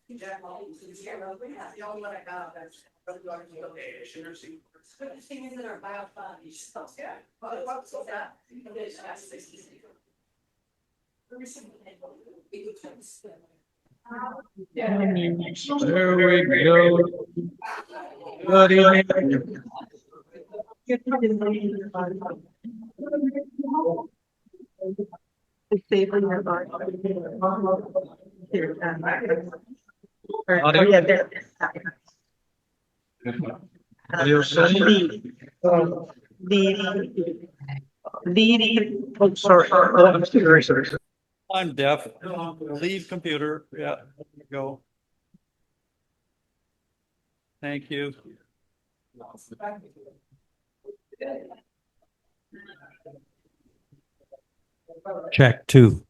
There we go. Good evening. I'm deaf. Leave computer. Yeah, go. Thank you. Check 2.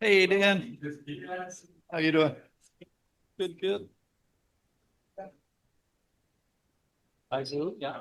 Hey, Dan. How you doing? Good, good. I do, yeah.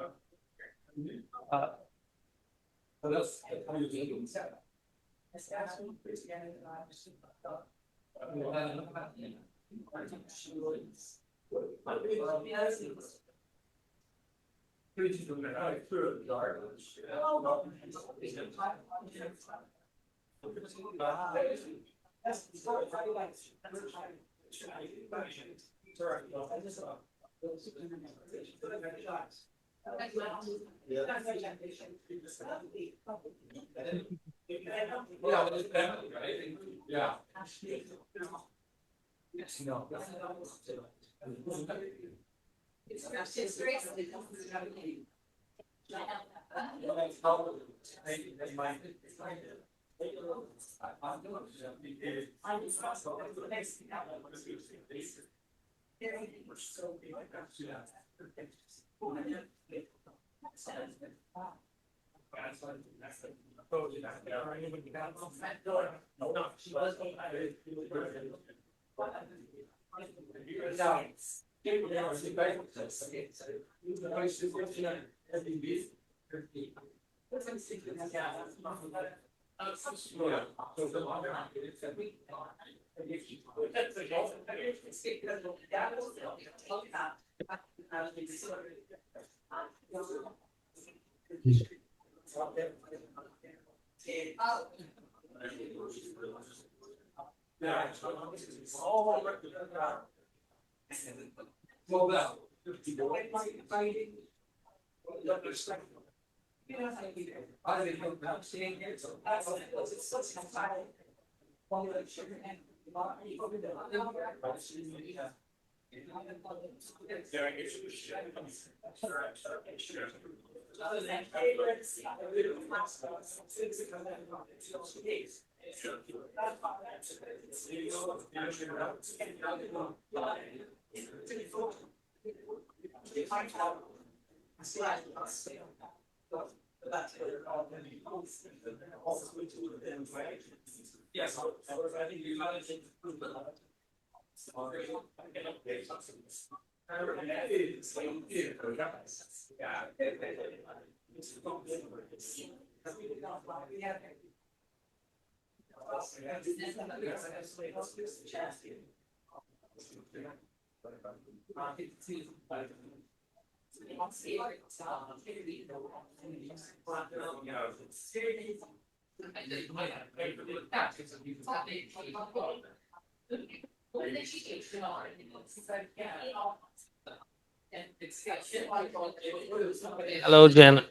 Hello, Jen.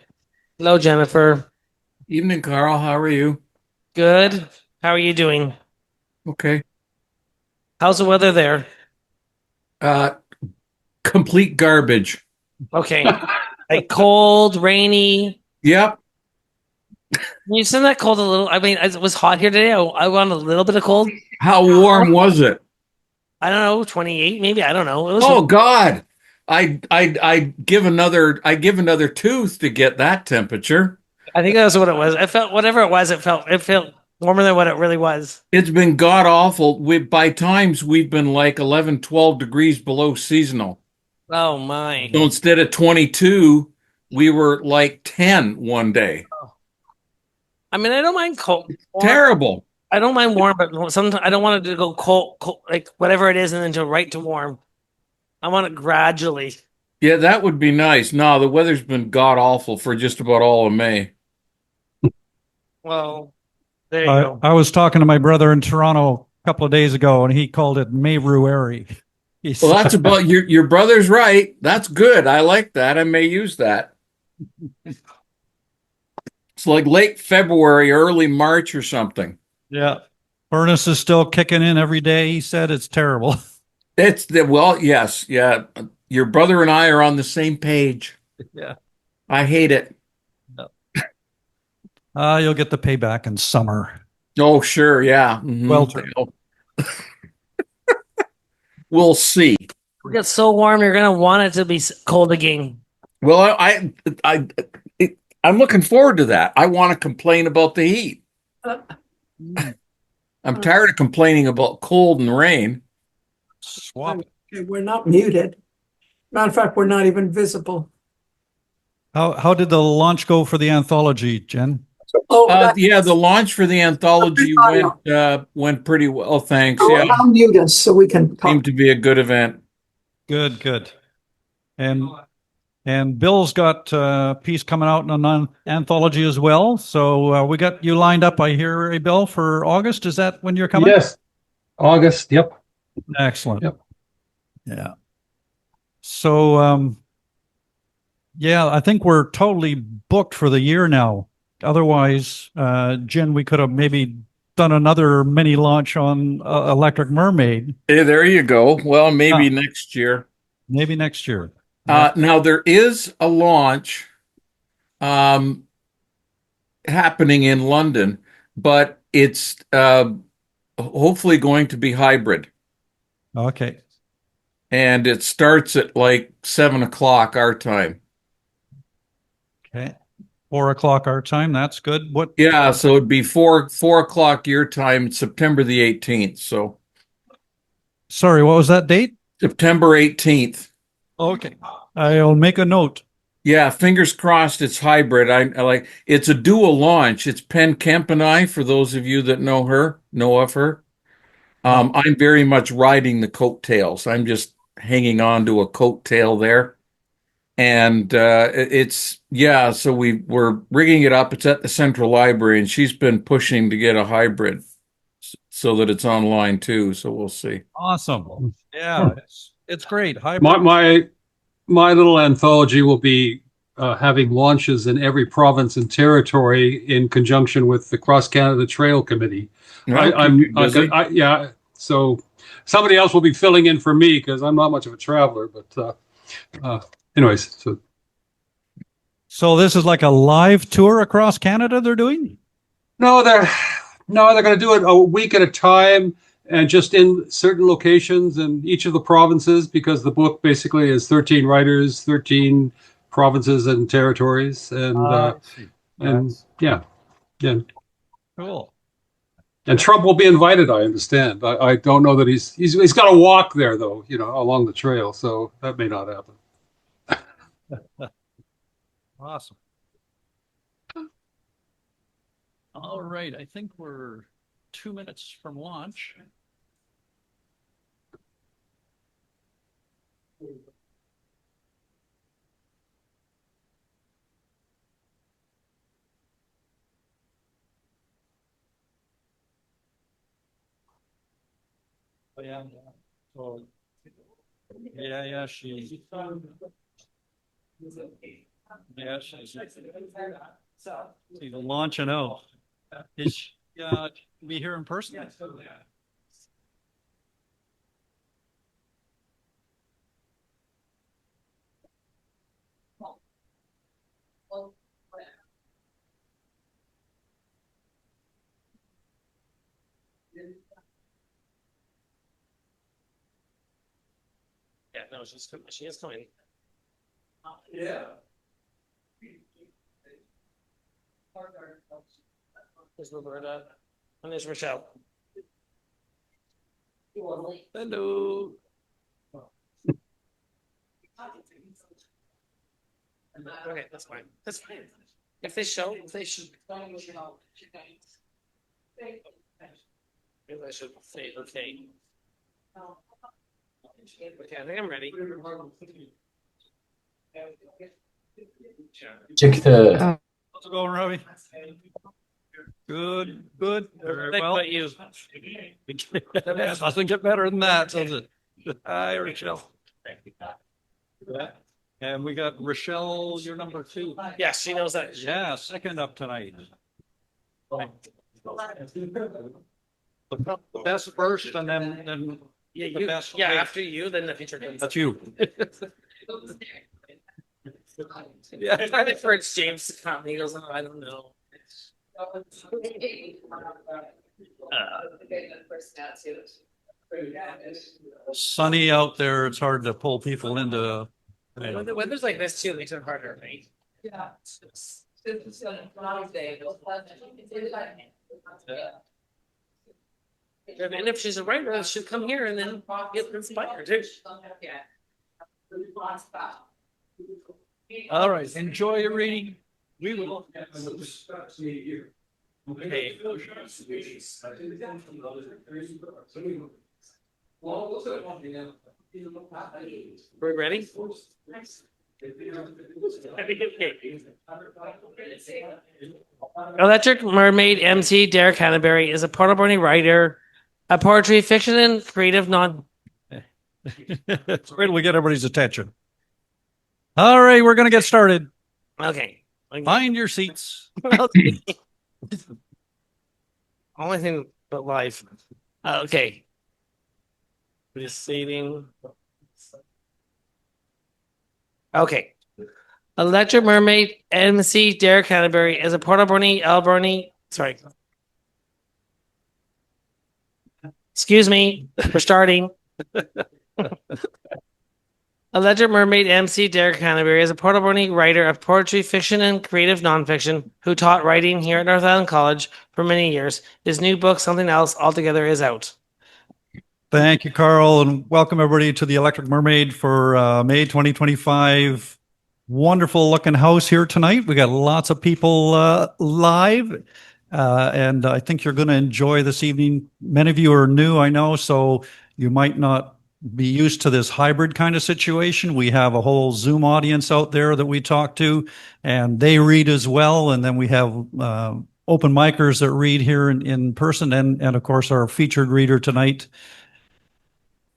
Hello, Jennifer. Evening, Karl. How are you? Good. How are you doing? Okay. How's the weather there? Complete garbage. Okay. Like cold, rainy. Yep. You send that cold a little. I mean, it was hot here today. I want a little bit of cold. How warm was it? I don't know, 28 maybe. I don't know. It was Oh God. I give another tooth to get that temperature. I think that's what it was. I felt whatever it was. It felt Warmer than what it really was. It's been god awful. By times we've been like 11, 12 degrees below seasonal. Oh my. So instead of 22, we were like 10 one day. I mean, I don't mind cold. Terrible. I don't mind warm, but sometimes I don't want it to go cold, like whatever it is, and then to right to warm. I want it gradually. Yeah, that would be nice. No, the weather's been god awful for just about all of May. Well, there you go. I was talking to my brother in Toronto a couple of days ago, and he called it Mayruary. Well, that's about your brother's right. That's good. I like that. I may use that. It's like late February, early March or something. Yeah. Furnace is still kicking in every day. He said it's terrible. Well, yes, yeah. Your brother and I are on the same page. Yeah. I hate it. You'll get the payback in summer. Oh, sure, yeah. Welter. We'll see. It gets so warm, you're gonna want it to be cold again. Well, I'm looking forward to that. I want to complain about the heat. I'm tired of complaining about cold and rain. Swap. Okay, we're not muted. Matter of fact, we're not even visible. How did the launch go for the anthology, Jen? Yeah, the launch for the anthology went pretty well. Thanks. Yeah, I'll mute us so we can talk. seemed to be a good event. Good. And Bill's got a piece coming out in an anthology as well. So we got you lined up, I hear, Bill, for August. Is that when you're coming? Yes, August. Yep. Excellent. Yep. Yeah. So, yeah, I think we're totally booked for the year now. Otherwise, Jen, we could have maybe done another mini launch on Electric Mermaid. Hey, there you go. Well, maybe next year. Maybe next year. Now there is a launch happening in London, but it's hopefully going to be hybrid. Okay. And it starts at like 7 o'clock our time. Okay. 4 o'clock our time. That's good. What? Yeah, so it'd be 4 o'clock your time, September the 18th. So Sorry, what was that date? September 18th. Okay. I'll make a note. Yeah, fingers crossed it's hybrid. I like it's a dual launch. It's Pen Kemp and I, for those of you that know of her. I'm very much riding the coattails. I'm just hanging on to a coattail there. And so we're rigging it up. It's at the Central Library, and she's been pushing to get a hybrid so that it's online too. So we'll see. Awesome. Yeah, it's great. Hybrid. My little anthology will be having launches in every province and territory in conjunction with the Cross Canada Trail Committee. So somebody else will be filling in for me because I'm not much of a traveler. But anyways, So this is like a live tour across Canada they're doing? No, they're going to do it a week at a time and just in certain locations in each of the provinces, because the book basically is 13 writers, 13 provinces and territories, and yeah. Cool. And Trump will be invited, I understand. I don't know that he's got to walk there though, along the trail, so that may not happen. Awesome. All right. I think we're 2 minutes from launch. Oh, yeah. So, yeah, she's launching out. Is she be here in person? Yeah, no, she is coming. Yeah. Is Roberta? And there's Rachelle. Hello. Okay, that's fine. That's fine. If they show. Maybe I should say okay. Okay, I think I'm ready. Check the. How's it going, Robie? Good, good. Very Think well. about you. It doesn't get better than that, does it? Hi, Rachelle. And we got Rachelle, you're number 2. Yes, she knows that. Yeah, second up tonight. The best first, and then Yeah, the you, best. yeah, wait. after you, then the future comes. That's you. Yeah, I think for it's James to come, he goes, oh, I don't know. Sunny out there. It's hard to pull people into. When the weather's like this too, it makes it harder, right? And if she's a writer, she'll come here and then get inspired too. All right, enjoy your reading. We will. Okay. We're ready? Electric Mermaid MC Derek Hanebury is a Portobello writer, a poetry, fiction, and creative non. It's great we get everybody's attention. All right, we're gonna get started. Okay. Find your seats. Only thing but life. Okay. Just saving. Okay. Electric Mermaid MC Derek Hanebury is a Alberni. Sorry. Excuse me. We're starting. Electric Mermaid MC Derek Hanebury is a Portobello writer of poetry, fiction, and creative nonfiction who taught writing here at North Island College for many years. His new book, Something Else Altogether, is out. Thank you, Karl, and welcome everybody to the Electric Mermaid for May 2025. Wonderful looking house here tonight. We got lots of people live, and I think you're going to enjoy this evening. Many of you are new, I know, so you might not be used to this hybrid kind of situation. We have a whole Zoom audience out there that we talk to, and they read as well. And then we have open micers that read here in person, and of course our featured reader tonight.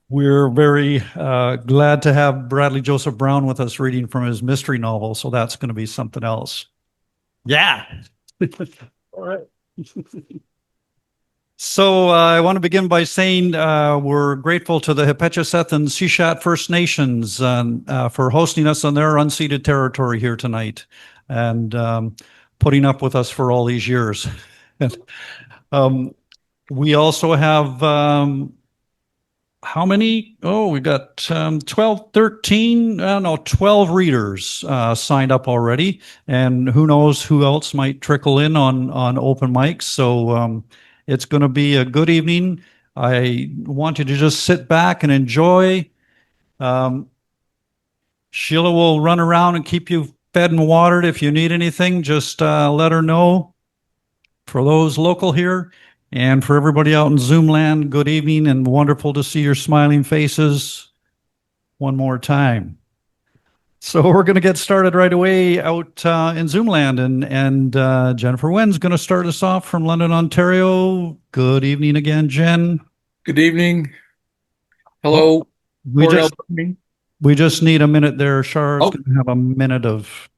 We're very glad to have Bradley Joseph Brown with us reading from his mystery novel. So that's going to be something else. Yeah. All right. So I want to begin by saying we're grateful to the Hepetcheseth and Sishat First Nations for hosting us on their unceded territory here tonight and putting up with us for all these years. We also have how many? Oh, we got 12 readers signed up already. And who knows who else might trickle in on open mics. So it's going to be a good evening. I want you to just sit back and enjoy. Sheila will run around and keep you fed and watered. If you need anything, just let her know. For those local here, and for everybody out in Zoom land, good evening and wonderful to see your smiling faces one more time. So we're going to get started right away out in Zoom land, and Jennifer Wen's going to start us off from London, Ontario. Good evening again, Jen. Good evening. Hello. We Port just Alberni. we just need a minute there. Char's Oh. going to have a minute of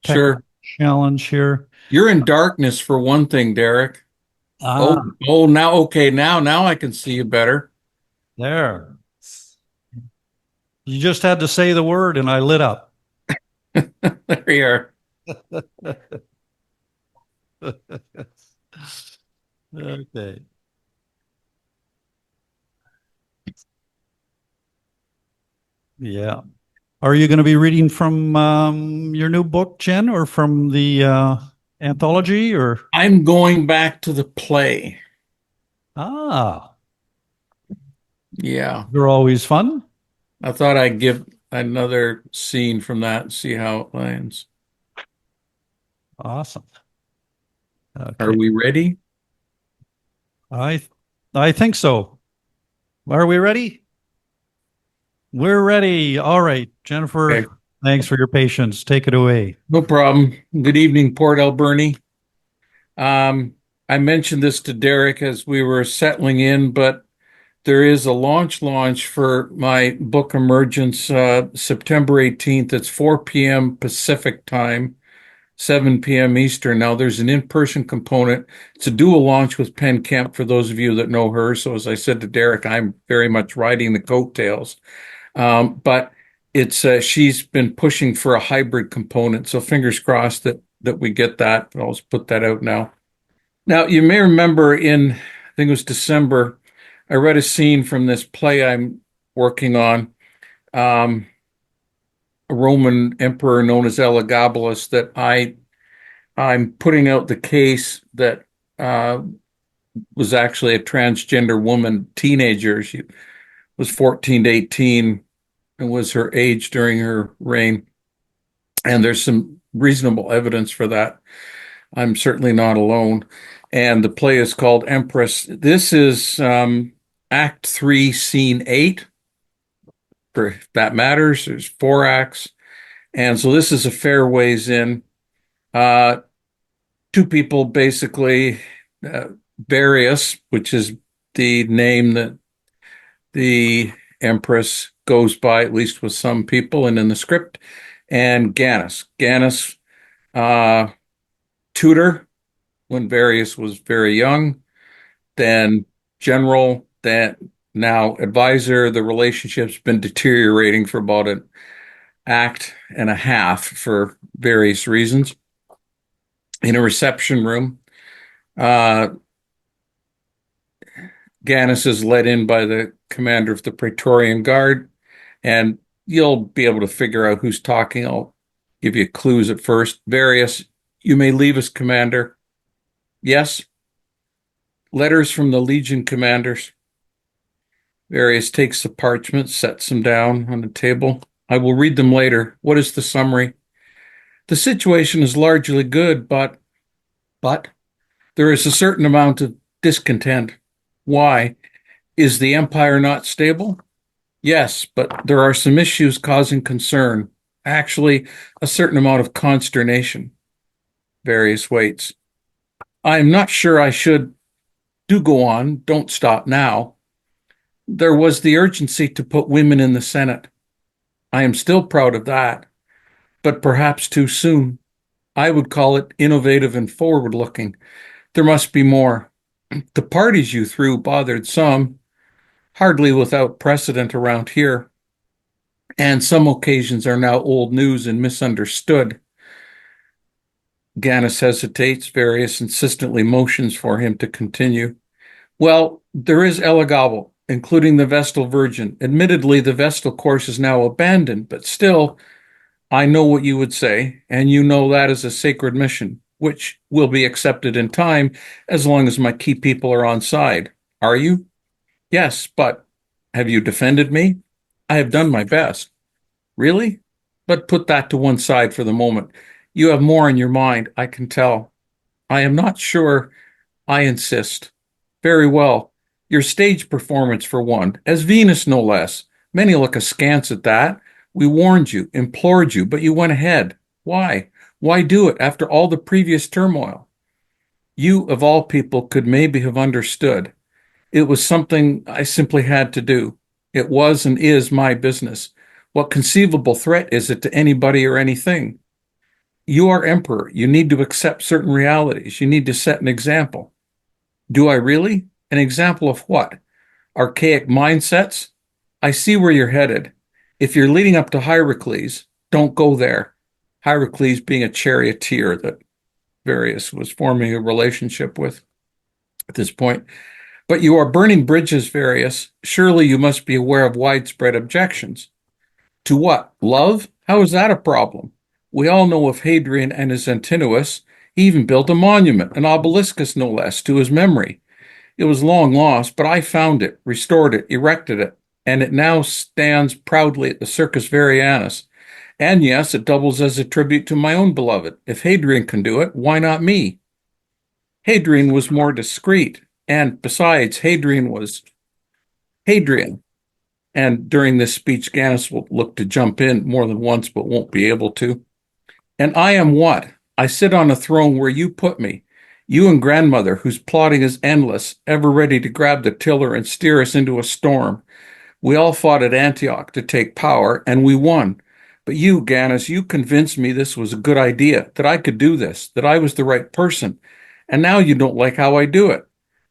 Sure. challenge here. You're in darkness for one thing, Derek. Now okay. Now I can see you better. There. You just had to say the word and I lit up. There you are. Okay. Yeah. Are you going to be reading from your new book, Jen, or from the anthology, or? I'm going back to the play. Ah, Yeah. they're always fun. I thought I'd give another scene from that and see how it lands. Awesome. Are Okay. we ready? I I think so. Are we ready? We're ready. All right, Jennifer, Okay. thanks for your patience. Take it away. No problem. Good evening, Port Alberni. I mentioned this to Derek as we were settling in, but there is a launch for my book Emergence, September 18th. It's 4 p.m. Pacific time, 7 p.m. Eastern. Now, there's an in-person component. It's a dual launch with Penn Kemp, for those of you that know her. So as I said to Derek, I'm very much riding the coattails. But it's she's been pushing for a hybrid component. So fingers crossed that we get that. I'll just put that out now. Now, you may remember I think it was December, I read a scene from this play I'm working on, a Roman emperor known as Elagabalus, that I'm putting out the case that was actually a transgender woman, teenager. She was 14 to 18 and was her age during her reign. And there's some reasonable evidence for that. I'm certainly not alone. And the play is called Empress. This is Act 3, Scene 8. For if that matters, there's 4 acts. And so this is a fair ways in. 2 people basically, Various, which is the name that the Empress goes by, at least with some people and in the script, and Gannus. Gannus, tutor when Various was very young, then general, then now advisor. The relationship's been deteriorating for about an act and a half for various reasons. In a reception room, Gannus is led in by the commander of the Praetorian Guard, and you'll be able to figure out who's talking. I'll give you clues at first. Various, you may leave us, Commander. Yes. Letters from the Legion commanders. Various takes the parchment, sets them down on the table. I will read them later. What is the summary? The situation is largely good, but there is a certain amount of discontent. Why? Is the empire not stable? Yes, but there are some issues causing concern. Actually, a certain amount of consternation. Various waits. I am not sure I should. Do go on. Don't stop now. There was the urgency to put women in the Senate. I am still proud of that, but perhaps too soon. I would call it innovative and forward-looking. There must be more. The parties you threw bothered some, hardly without precedent around here, and some occasions are now old news and misunderstood. Gannus hesitates. Various insistently motions for him to continue. Well, there is Elagabal, including the Vestal Virgin. Admittedly, the Vestal course is now abandoned, but still, I know what you would say, and you know that is a sacred mission, which will be accepted in time as long as my key people are on side. Are you? Yes, but have you defended me? I have done my best. Really? But put that to one side for the moment. You have more in your mind, I can tell. I am not sure. I insist. Very well. Your stage performance, for one, as Venus no less. Many look askance at that. We warned you, implored you, but you went ahead. Why? Why do it after all the previous turmoil? You, of all people, could maybe have understood. It was something I simply had to do. It was and is my business. What conceivable threat is it to anybody or anything? You are emperor. You need to accept certain realities. You need to set an example. Do I really? An example of what? Archaic mindsets? I see where you're headed. If you're leading up to Hierocles, don't go there. Hierocles being a charioteer that Various was forming a relationship with at this point. But you are burning bridges, Various. Surely you must be aware of widespread objections. To what? Love? How is that a problem? We all know of Hadrian and his Antinous. He even built a monument, an obeliscus no less, to his memory. It was long lost, but I found it, restored it, erected it, and it now stands proudly at the Circus Varianus. And yes, it doubles as a tribute to my own beloved. If Hadrian can do it, why not me? Hadrian was more discreet, and besides, Hadrian was Hadrian. And during this speech, Gannis will look to jump in more than once, but won't be able to. And I am what? I sit on a throne where you put me. You and grandmother, whose plotting is endless, ever ready to grab the tiller and steer us into a storm. We all fought at Antioch to take power, and we won. But you, Gannis, you convinced me this was a good idea, that I could do this, that I was the right person. And now you don't like how I do it.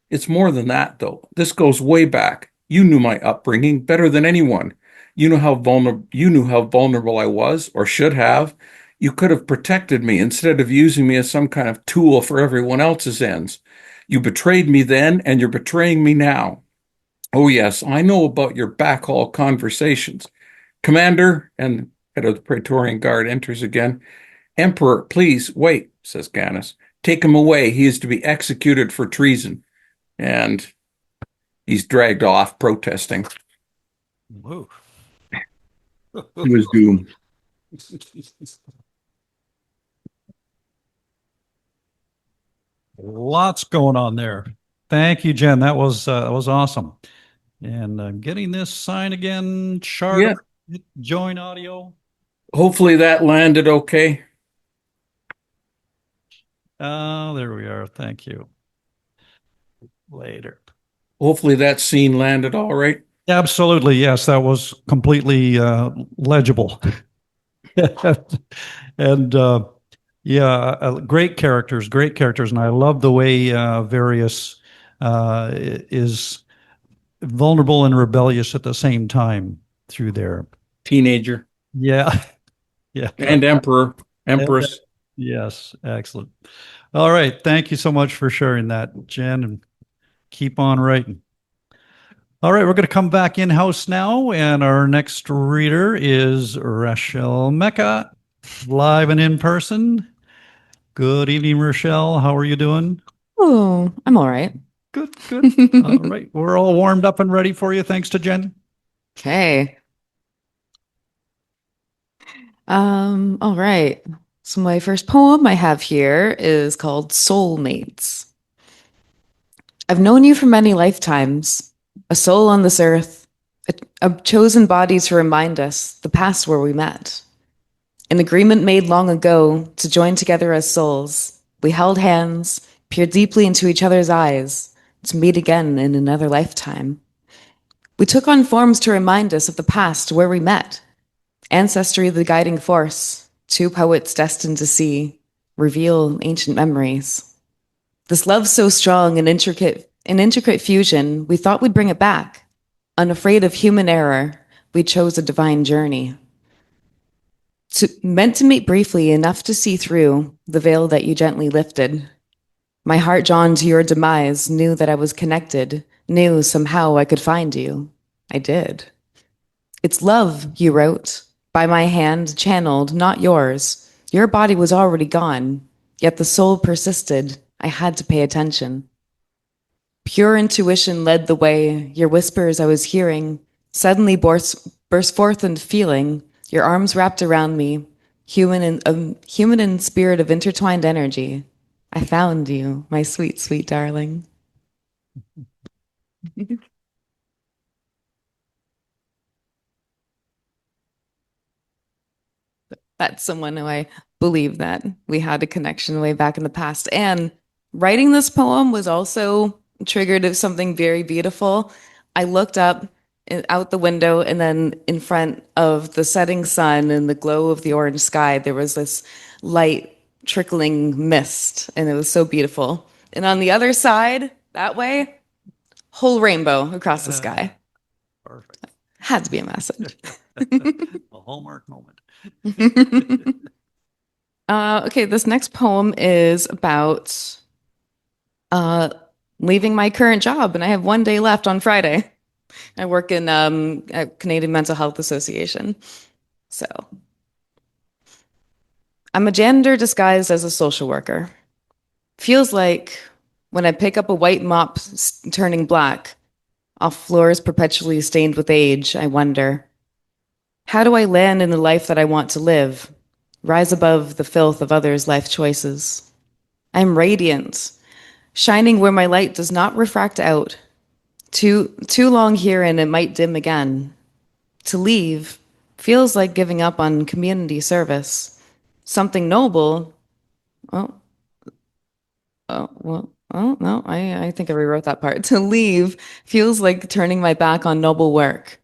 It's more than that, though. This goes way back. You knew my upbringing better than anyone. You knew how vulnerable I was, or should have. You could have protected me instead of using me as some kind of tool for everyone else's ends. You betrayed me then, and you're betraying me now. Oh, yes, I know about your backhall conversations. Commander, and head of the Praetorian Guard enters again. Emperor, please, wait, says Gannis. Take him away. He is to be executed for treason. And he's dragged off protesting. Whoa. He was doomed. Lots going on there. Thank you, Jen. That was awesome. And getting this sign again, Char, Yeah. join audio. Hopefully that landed okay. There we are. Thank you. Later. Hopefully that scene landed all right. Absolutely, yes. That was completely legible. And great characters, and I love the way Various is vulnerable and rebellious at the same time through there. Teenager. Yeah, yeah. And Empress. Yes, excellent. All right, thank you so much for sharing that, Jen, and keep on writing. All right, we're going to come back in-house now, and our next reader is Rachelle Mecca, live and in person. Good evening, Rachelle. How are you doing? Oh, I'm all right. Good. All right, we're all warmed up and ready for you, thanks to Jen. Okay. All right. So my first poem I have here is called Soulmates. I've known you for many lifetimes, a soul on this earth, a chosen body to remind us the past where we met. An agreement made long ago to join together as souls. We held hands, peered deeply into each other's eyes, to meet again in another lifetime. We took on forms to remind us of the past where we met. Ancestry, the guiding force, two poets destined to see, reveal ancient memories. This love so strong and intricate fusion, we thought we'd bring it back. Unafraid of human error, we chose a divine journey. Meant to meet briefly enough to see through the veil that you gently lifted. My heart drawn to your demise knew that I was connected, knew somehow I could find you. I did. It's love, you wrote, by my hand channeled, not yours. Your body was already gone, yet the soul persisted. I had to pay attention. Pure intuition led the way. Your whispers I was hearing suddenly burst forth into feeling. Your arms wrapped around me, human and spirit of intertwined energy. I found you, my sweet, sweet darling. That's someone who I believe that we had a connection way back in the past. And writing this poem was also triggered of something very beautiful. I looked up out the window, and then in front of the setting sun and the glow of the orange sky, there was this light trickling mist, and it was so beautiful. And on the other side, that way, whole rainbow across the sky. Perfect. Had to be a message. A hallmark moment. Okay, this next poem is about leaving my current job, and I have one day left on Friday. I work in a Canadian Mental Health Association. So I'm a janitor disguised as a social worker. Feels like When I pick up a white mop turning black, off floors perpetually stained with age, I wonder, how do I land in the life that I want to live, rise above the filth of others' life choices? I'm radiant, shining where my light does not refract out. Too long here and it might dim again. To leave feels like giving up on community service. Something noble. Oh no, I think I rewrote that part. To leave feels like turning my back on noble work.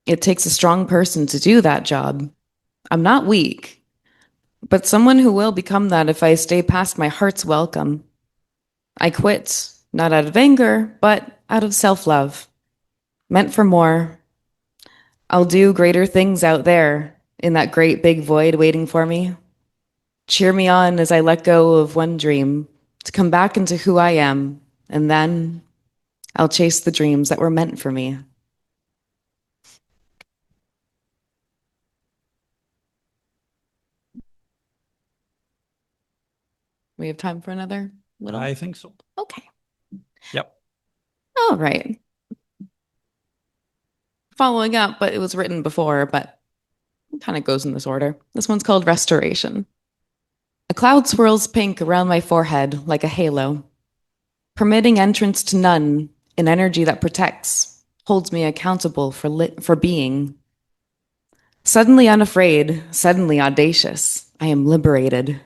It takes a strong person to do that job. I'm not weak, but someone who will become that if I stay past my heart's welcome. I quit, not out of anger, but out of self-love. Meant for more. I'll do greater things out there in that great big void waiting for me. Cheer me on as I let go of one dream to come back into who I am, and then I'll chase the dreams that were meant for me. We have time for another little? I think so. Okay. Yep. All right. Following up, but it was written before, but it kind of goes in this order. This one's called Restoration. A cloud swirls pink around my forehead like a halo, permitting entrance to none, an energy that protects, holds me accountable for being. Suddenly unafraid, suddenly audacious, I am liberated.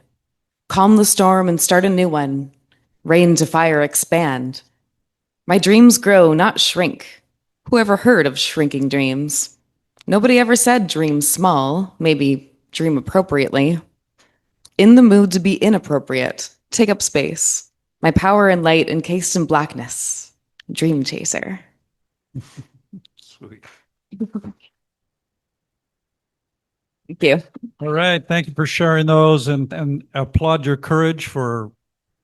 Calm the storm and start a new one. Rain to fire expand. My dreams grow, not shrink. Who ever heard of shrinking dreams? Nobody ever said dream small, maybe dream appropriately. In the mood to be inappropriate, take up space. My power and light encased in blackness. Dream chaser. Sweet. Thank you. All right. Thank you for sharing those and applaud your courage for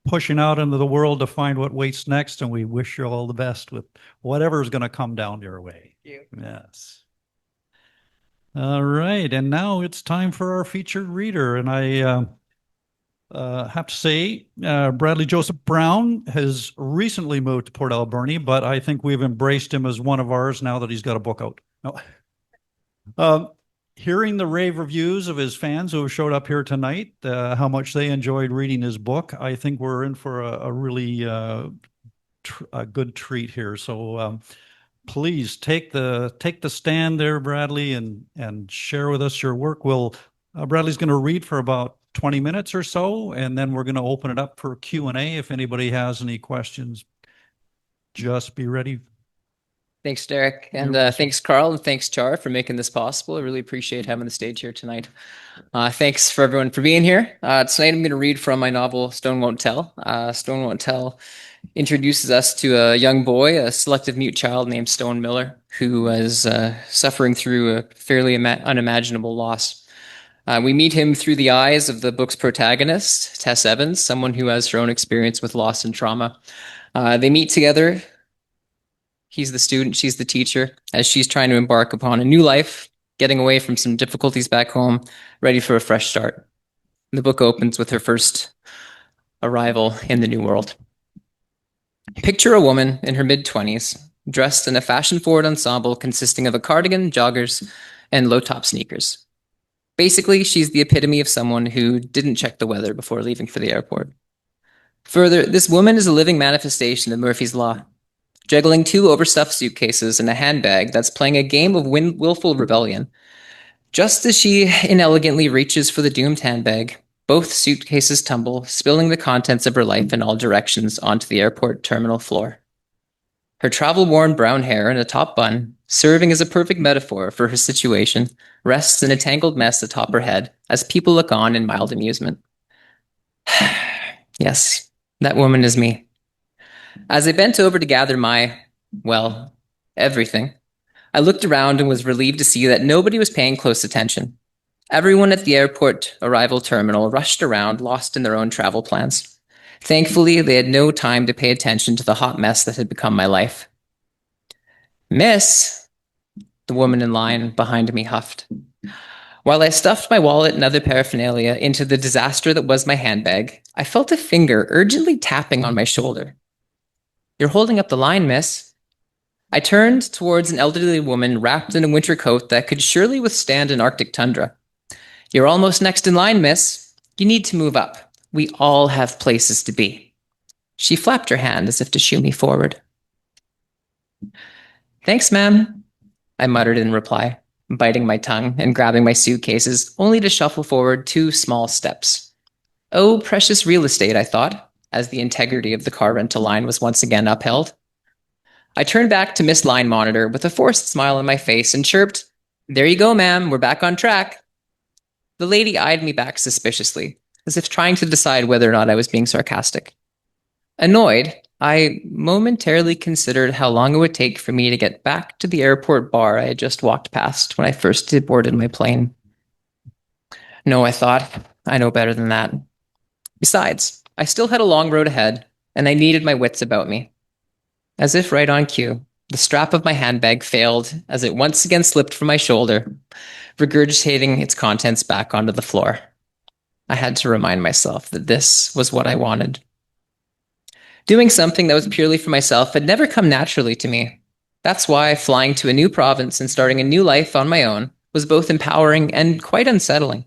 pushing out into the world to find what waits next. And we wish you all the best with whatever is going to come down your way. Thank you. Yes. All right. And now it's time for our featured reader. And I have to say, Bradley Joseph Brown has recently moved to Port Alberni, but I think we've embraced him as one of ours now that he's got a book out. No. Hearing the rave reviews of his fans who have showed up here tonight, how much they enjoyed reading his book, I think we're in for a really a good treat here. So please take the stand there, Bradley, and share with us your work. Bradley's going to read for about 20 minutes or so, and then we're going to open it up for Q&A. If anybody has any questions, just be ready. Thanks, Derek. And thanks, Karl, and thanks, Char, for making this possible. I really appreciate having the stage here tonight. Thanks for everyone for being here. Tonight I'm going to read from my novel, Stone Won't Tell. Stone Won't Tell introduces us to a young boy, a selective mute child named Stone Miller, who was suffering through a fairly unimaginable loss. We meet him through the eyes of the book's protagonist, Tess Evans, someone who has her own experience with loss and trauma. They meet together. He's the student, she's the teacher, as she's trying to embark upon a new life, getting away from some difficulties back home, ready for a fresh start. The book opens with her first arrival in the new world. Picture a woman in her mid-20s, dressed in a fashion-forward ensemble consisting of a cardigan, joggers, and low-top sneakers. Basically, she's the epitome of someone who didn't check the weather before leaving for the airport. Further, this woman is a living manifestation of Murphy's Law, juggling two overstuffed suitcases and a handbag that's playing a game of willful rebellion. Just as she inelegantly reaches for the doomed handbag, both suitcases tumble, spilling the contents of her life in all directions onto the airport terminal floor. Her travel-worn brown hair in a top bun, serving as a perfect metaphor for her situation, rests in a tangled mess atop her head as people look on in mild amusement. Yes, that woman is me. As I bent over to gather my, everything, I looked around and was relieved to see that nobody was paying close attention. Everyone at the airport arrival terminal rushed around, lost in their own travel plans. Thankfully, they had no time to pay attention to the hot mess that had become my life. "Miss," the woman in line behind me huffed. While I stuffed my wallet and other paraphernalia into the disaster that was my handbag, I felt a finger urgently tapping on my shoulder. You're holding up the line, miss. I turned towards an elderly woman wrapped in a winter coat that could surely withstand an Arctic tundra. You're almost next in line, miss. You need to move up. We all have places to be. She flapped her hand as if to shoo me forward. Thanks, ma'am, I muttered in reply, biting my tongue and grabbing my suitcases, only to shuffle forward 2 small steps. Oh, precious real estate, I thought, as the integrity of the car rental line was once again upheld. I turned back to Miss Line Monitor with a forced smile on my face and chirped, "There you go, ma'am, we're back on track." The lady eyed me back suspiciously, as if trying to decide whether or not I was being sarcastic. Annoyed, I momentarily considered how long it would take for me to get back to the airport bar I had just walked past when I first boarded my plane. No, I thought, I know better than that. Besides, I still had a long road ahead, and I needed my wits about me. As if right on cue, the strap of my handbag failed as it once again slipped from my shoulder, regurgitating its contents back onto the floor. I had to remind myself that this was what I wanted. Doing something that was purely for myself had never come naturally to me. That's why flying to a new province and starting a new life on my own was both empowering and quite unsettling.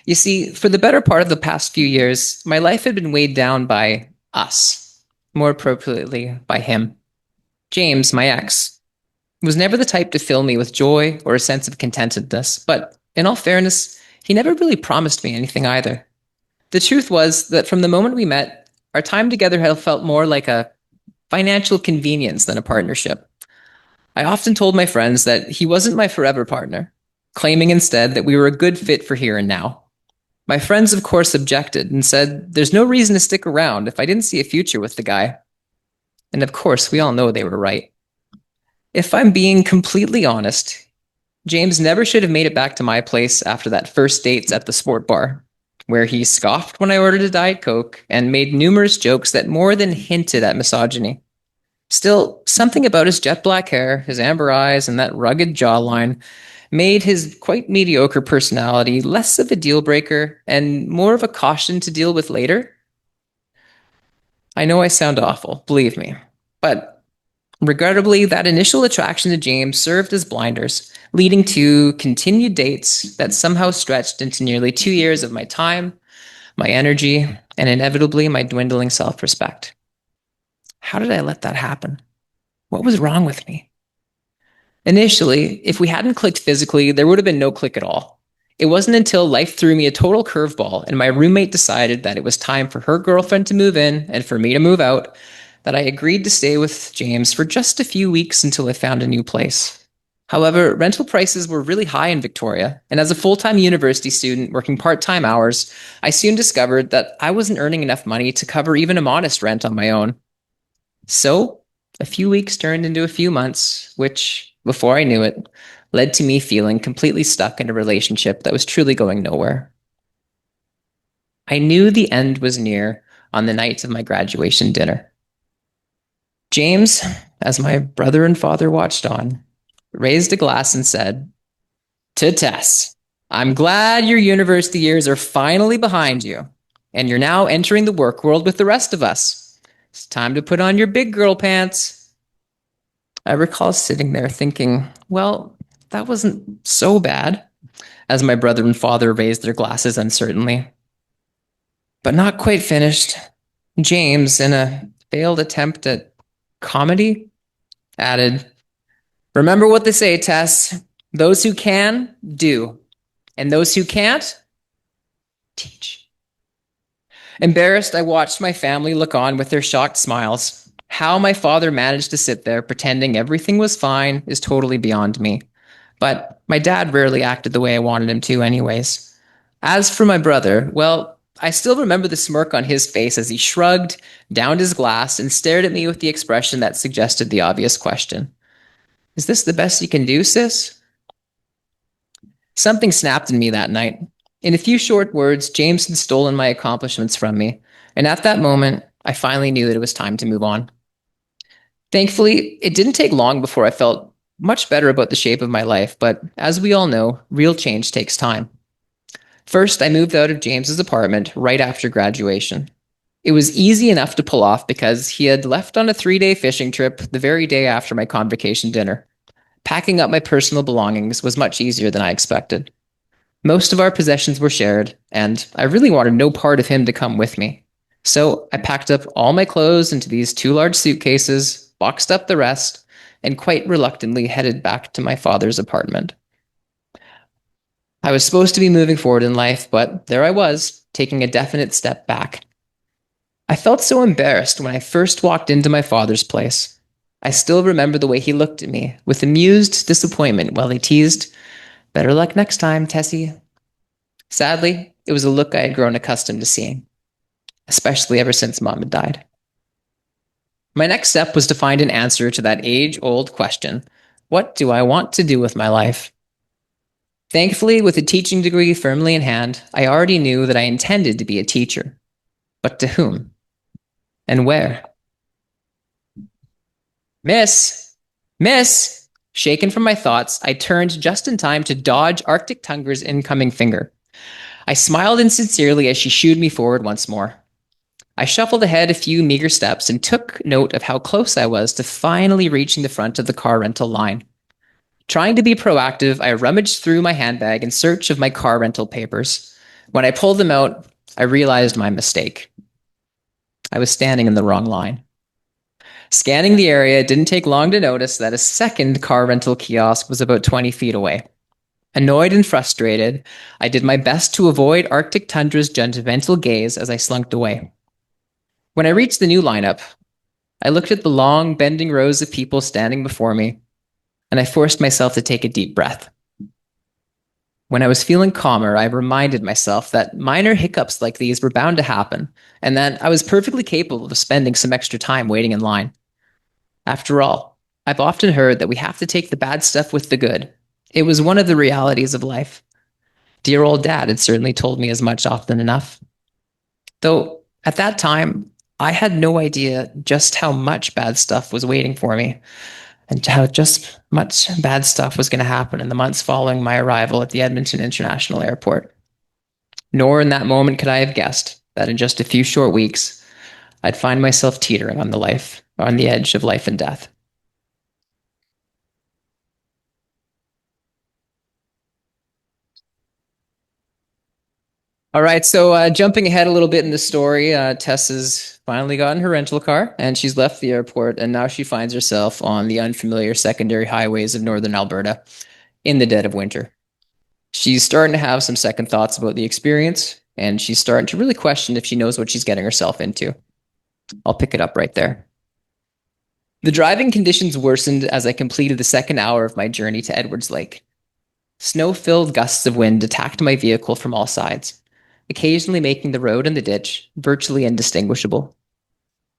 You see, for the better part of the past few years, my life had been weighed down by us, more appropriately by him. James, my ex, was never the type to fill me with joy or a sense of contentedness, but in all fairness, he never really promised me anything either. The truth was that from the moment we met, our time together had felt more like a financial convenience than a partnership. I often told my friends that he wasn't my forever partner, claiming instead that we were a good fit for here and now. My friends, of course, objected and said there's no reason to stick around if I didn't see a future with the guy. And of course, we all know they were right. If I'm being completely honest, James never should have made it back to my place after that first dates at the sport bar, where he scoffed when I ordered a Diet Coke and made numerous jokes that more than hinted at misogyny. Still, something about his jet black hair, his amber eyes, and that rugged jawline made his quite mediocre personality less of a deal breaker and more of a caution to deal with later. I know I sound awful, believe me, but regrettably, that initial attraction to James served as blinders, leading to continued dates that somehow stretched into nearly 2 years of my time, my energy, and inevitably my dwindling self-respect. How did I let that happen? What was wrong with me? Initially, if we hadn't clicked physically, there would have been no click at all. It wasn't until life threw me a total curveball and my roommate decided that it was time for her girlfriend to move in and for me to move out that I agreed to stay with James for just a few weeks until I found a new place. However, rental prices were really high in Victoria, and as a full-time university student working part-time hours, I soon discovered that I wasn't earning enough money to cover even a modest rent on my own. So, a few weeks turned into a few months, which, before I knew it, led to me feeling completely stuck in a relationship that was truly going nowhere. I knew the end was near on the night of my graduation dinner. James, as my brother and father watched on, raised a glass and said, "To Tess, I'm glad your university years are finally behind you, and you're now entering the work world with the rest of us. It's time to put on your big girl pants." I recall sitting there thinking, well, that wasn't so bad, as my brother and father raised their glasses uncertainly. But not quite finished. James, in a failed attempt at comedy, added, "Remember what they say, Tess. Those who can, do. And those who can't, teach." Embarrassed, I watched my family look on with their shocked smiles. How my father managed to sit there pretending everything was fine is totally beyond me. But my dad rarely acted the way I wanted him to anyways. As for my brother, well, I still remember the smirk on his face as he shrugged, downed his glass, and stared at me with the expression that suggested the obvious question. "Is this the best you can do, sis?" Something snapped in me that night. In a few short words, James had stolen my accomplishments from me, and at that moment, I finally knew that it was time to move on. Thankfully, it didn't take long before I felt much better about the shape of my life, but as we all know, real change takes time. First, I moved out of James's apartment right after graduation. It was easy enough to pull off because he had left on a 3-day fishing trip the very day after my convocation dinner. Packing up my personal belongings was much easier than I expected. Most of our possessions were shared, and I really wanted no part of him to come with me. So I packed up all my clothes into these 2 large suitcases, boxed up the rest, and quite reluctantly headed back to my father's apartment. I was supposed to be moving forward in life, but there I was, taking a definite step back. I felt so embarrassed when I first walked into my father's place. I still remember the way he looked at me, with amused disappointment while he teased, "Better luck next time, Tessie." Sadly, it was a look I had grown accustomed to seeing, especially ever since Mom had died. My next step was to find an answer to that age-old question: what do I want to do with my life? Thankfully, with a teaching degree firmly in hand, I already knew that I intended to be a teacher. But to whom? And where? Miss! Miss! Shaken from my thoughts, I turned just in time to dodge Arctic Tunger's incoming finger. I smiled insincerely as she shooed me forward once more. I shuffled ahead a few meager steps and took note of how close I was to finally reaching the front of the car rental line. Trying to be proactive, I rummaged through my handbag in search of my car rental papers. When I pulled them out, I realized my mistake. I was standing in the wrong line. Scanning the area, it didn't take long to notice that a second car rental kiosk was about 20 feet away. Annoyed and frustrated, I did my best to avoid Arctic Tundra's judgmental gaze as I slunk away. When I reached the new lineup, I looked at the long, bending rows of people standing before me, and I forced myself to take a deep breath. When I was feeling calmer, I reminded myself that minor hiccups like these were bound to happen, and that I was perfectly capable of spending some extra time waiting in line. After all, I've often heard that we have to take the bad stuff with the good. It was one of the realities of life. Dear old Dad had certainly told me as much often enough. Though, at that time, I had no idea just how much bad stuff was waiting for me, and how just much bad stuff was going to happen in the months following my arrival at the Edmonton International Airport. Nor in that moment could I have guessed that in just a few short weeks, I'd find myself teetering on the edge of life and death. All right, so jumping ahead a little bit in the story, Tess has finally gotten her rental car, and she's left the airport, and now she finds herself on the unfamiliar secondary highways of northern Alberta in the dead of winter. She's starting to have some second thoughts about the experience, and she's starting to really question if she knows what she's getting herself into. I'll pick it up right there. The driving conditions worsened as I completed the second hour of my journey to Edwards Lake. Snow-filled gusts of wind attacked my vehicle from all sides, occasionally making the road and the ditch virtually indistinguishable.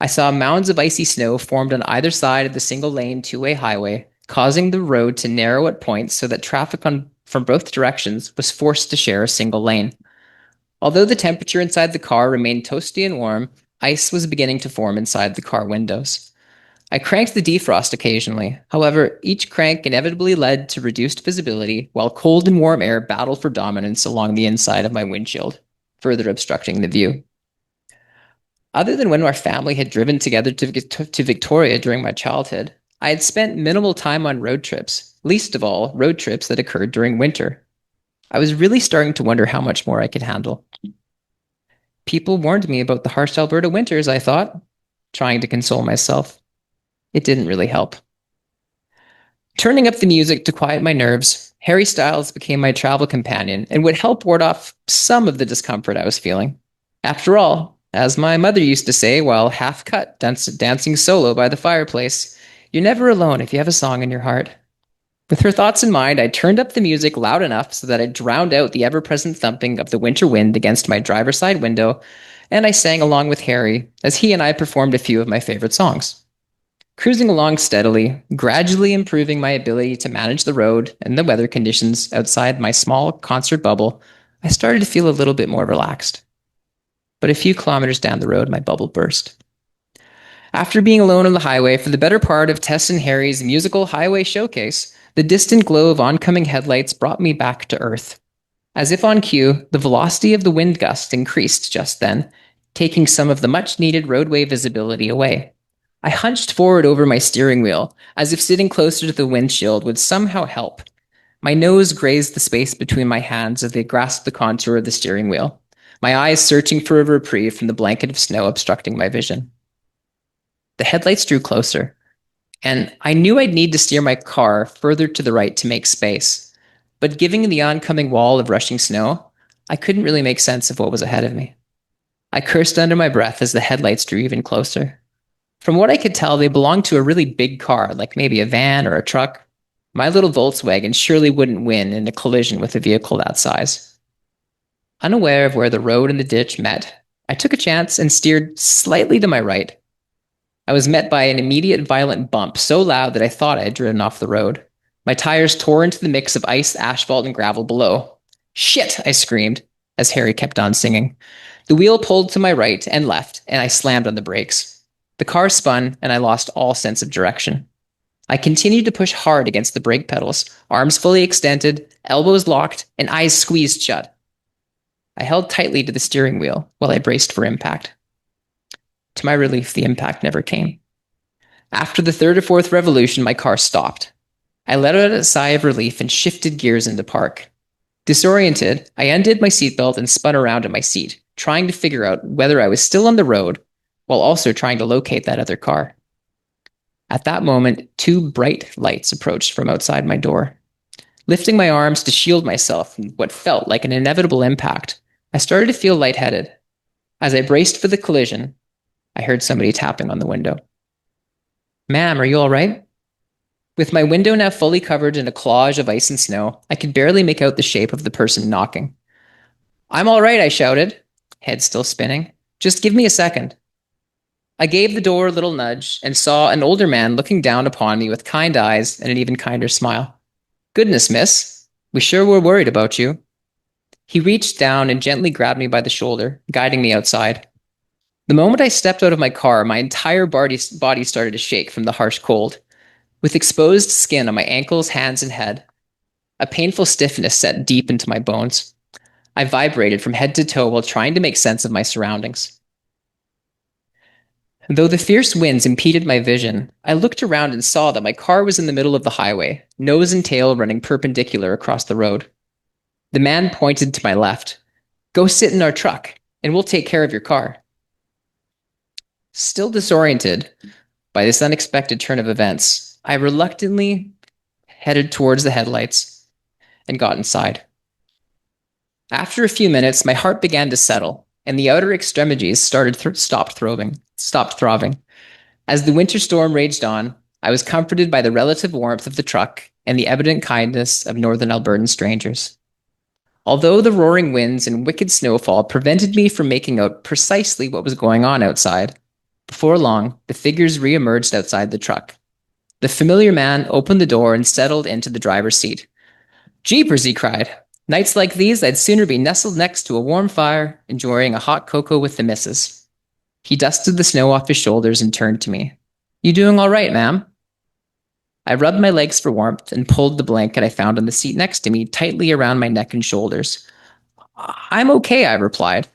I saw mounds of icy snow formed on either side of the single-lane two-way highway, causing the road to narrow at points so that traffic from both directions was forced to share a single lane. Although the temperature inside the car remained toasty and warm, ice was beginning to form inside the car windows. I cranked the defrost occasionally. However, each crank inevitably led to reduced visibility, while cold and warm air battled for dominance along the inside of my windshield, further obstructing the view. Other than when our family had driven together to Victoria during my childhood, I had spent minimal time on road trips, least of all road trips that occurred during winter. I was really starting to wonder how much more I could handle. People warned me about the harsh Alberta winters, I thought, trying to console myself. It didn't really help. Turning up the music to quiet my nerves, Harry Styles became my travel companion and would help ward off some of the discomfort I was feeling. After all, as my mother used to say while half-cut dancing solo by the fireplace, you're never alone if you have a song in your heart. With her thoughts in mind, I turned up the music loud enough so that it drowned out the ever-present thumping of the winter wind against my driver's side window, and I sang along with Harry as he and I performed a few of my favorite songs. Cruising along steadily, gradually improving my ability to manage the road and the weather conditions outside my small concert bubble, I started to feel a little bit more relaxed. But a few kilometers down the road, my bubble burst. After being alone on the highway for the better part of Tess and Harry's musical highway showcase, the distant glow of oncoming headlights brought me back to earth. As if on cue, the velocity of the wind gust increased just then, taking some of the much-needed roadway visibility away. I hunched forward over my steering wheel, as if sitting closer to the windshield would somehow help. My nose grazed the space between my hands as they grasped the contour of the steering wheel, my eyes searching for a reprieve from the blanket of snow obstructing my vision. The headlights drew closer, and I knew I'd need to steer my car further to the right to make space. But given the oncoming wall of rushing snow, I couldn't really make sense of what was ahead of me. I cursed under my breath as the headlights drew even closer. From what I could tell, they belonged to a really big car, like maybe a van or a truck. My little Volkswagen surely wouldn't win in a collision with a vehicle that size. Unaware of where the road and the ditch met, I took a chance and steered slightly to my right. I was met by an immediate violent bump so loud that I thought I had driven off the road. My tires tore into the mix of ice, asphalt, and gravel below. "Shit!" I screamed, as Harry kept on singing. The wheel pulled to my right and left, and I slammed on the brakes. The car spun, and I lost all sense of direction. I continued to push hard against the brake pedals, arms fully extended, elbows locked, and eyes squeezed shut. I held tightly to the steering wheel while I braced for impact. To my relief, the impact never came. After the third or fourth revolution, my car stopped. I let out a sigh of relief and shifted gears into park. Disoriented, I undid my seatbelt and spun around in my seat, trying to figure out whether I was still on the road, while also trying to locate that other car. At that moment, two bright lights approached from outside my door. Lifting my arms to shield myself from what felt like an inevitable impact, I started to feel lightheaded. As I braced for the collision, I heard somebody tapping on the window. "Ma'am, are you all right?" With my window now fully covered in a collage of ice and snow, I could barely make out the shape of the person knocking. "I'm all right," I shouted, head still spinning. "Just give me a second." I gave the door a little nudge and saw an older man looking down upon me with kind eyes and an even kinder smile. "Goodness, miss, we sure were worried about you." He reached down and gently grabbed me by the shoulder, guiding me outside. The moment I stepped out of my car, my entire body started to shake from the harsh cold. With exposed skin on my ankles, hands, and head, a painful stiffness set deep into my bones. I vibrated from head to toe while trying to make sense of my surroundings. Though the fierce winds impeded my vision, I looked around and saw that my car was in the middle of the highway, nose and tail running perpendicular across the road. The man pointed to my left. "Go sit in our truck, and we'll take care of your car." Still disoriented by this unexpected turn of events, I reluctantly headed towards the headlights and got inside. After a few minutes, my heart began to settle, and the outer extremities stopped throbbing. As the winter storm raged on, I was comforted by the relative warmth of the truck and the evident kindness of northern Albertan strangers. Although the roaring winds and wicked snowfall prevented me from making out precisely what was going on outside, before long, the figures re-emerged outside the truck. The familiar man opened the door and settled into the driver's seat. "Jeepers," he cried. "Nights like these, I'd sooner be nestled next to a warm fire, enjoying a hot cocoa with the missus." He dusted the snow off his shoulders and turned to me. "You doing all right, ma'am?" I rubbed my legs for warmth and pulled the blanket I found on the seat next to me tightly around my neck and shoulders. "I'm okay," I replied.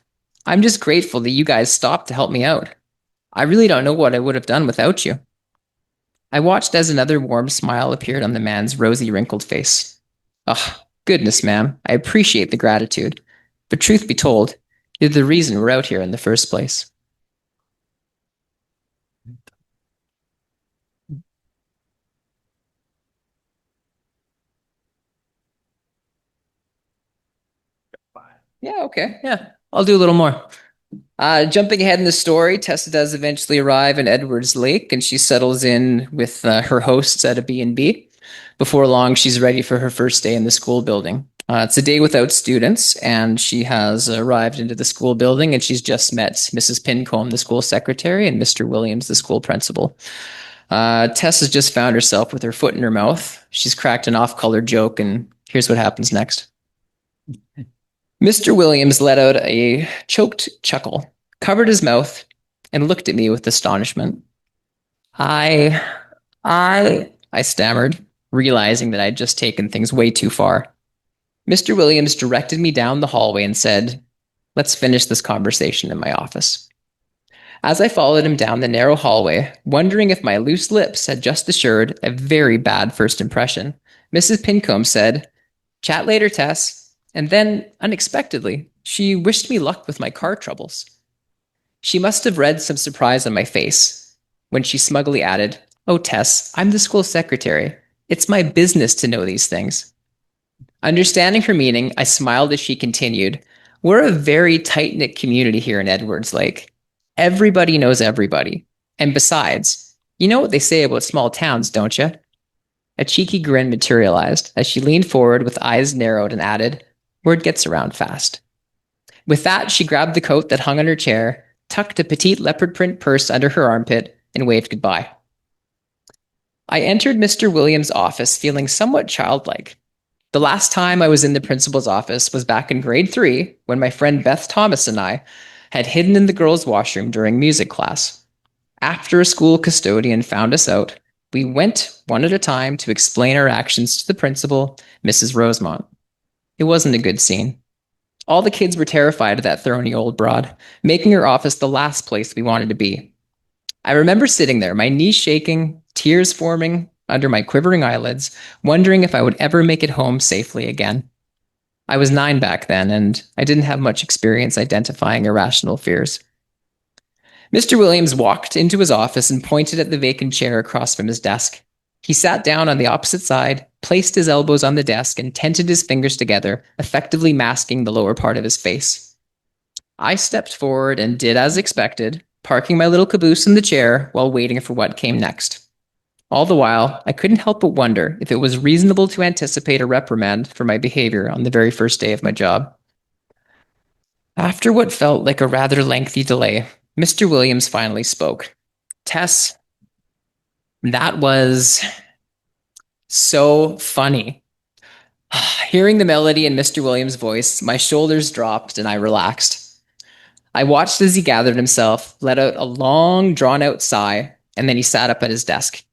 "I'm just grateful that you guys stopped to help me out. I really don't know what I would have done without you." I watched as another warm smile appeared on the man's rosy, wrinkled face. "Oh, goodness, ma'am, I appreciate the gratitude. But truth be told, you're the reason we're out here in the first place." Yeah, okay. Yeah, I'll do a little more. Jumping ahead in the story, Tessa does eventually arrive in Edwards Lake, and she settles in with her hosts at a B&B. Before long, she's ready for her first day in the school building. It's a day without students, and she has arrived into the school building, and she's just met Mrs. Pincombe, the school secretary, and Mr. Williams, the school principal. Tess has just found herself with her foot in her mouth. She's cracked an off-color joke, and here's what happens next. Mr. Williams let out a choked chuckle, covered his mouth, and looked at me with astonishment. I stammered, realizing that I'd just taken things way too far. Mr. Williams directed me down the hallway and said, Let's finish this conversation in my office. As I followed him down the narrow hallway, wondering if my loose lips had just assured a very bad first impression, Mrs. Pincombe said, "Chat later, Tess." And then, unexpectedly, she wished me luck with my car troubles. She must have read some surprise on my face when she smugly added, "Oh, Tess, I'm the school secretary. It's my business to know these things." Understanding her meaning, I smiled as she continued, "We're a very tight-knit community here in Edwards Lake. Everybody knows everybody. And besides, you know what they say about small towns, don't you?" A cheeky grin materialized as she leaned forward with eyes narrowed and added, "Word gets around fast." With that, she grabbed the coat that hung on her chair, tucked a petite leopard print purse under her armpit, and waved goodbye. I entered Mr. Williams' office feeling somewhat childlike. The last time I was in the principal's office was back in grade 3 when my friend Beth Thomas and I had hidden in the girls' washroom during music class. After a school custodian found us out, we went one at a time to explain our actions to the principal, Mrs. Rosemont. It wasn't a good scene. All the kids were terrified of that thorny old broad, making her office the last place we wanted to be. I remember sitting there, my knees shaking, tears forming under my quivering eyelids, wondering if I would ever make it home safely again. I was 9 back then, and I didn't have much experience identifying irrational fears. Mr. Williams walked into his office and pointed at the vacant chair across from his desk. He sat down on the opposite side, placed his elbows on the desk, and tented his fingers together, effectively masking the lower part of his face. I stepped forward and did as expected, parking my little caboose in the chair while waiting for what came next. All the while, I couldn't help but wonder if it was reasonable to anticipate a reprimand for my behavior on the very first day of my job. After what felt like a rather lengthy delay, Mr. Williams finally spoke. "Tess, that was so funny." Hearing the melody in Mr. Williams' voice, my shoulders dropped and I relaxed. I watched as he gathered himself, let out a long, drawn-out sigh, and then he sat up at his desk.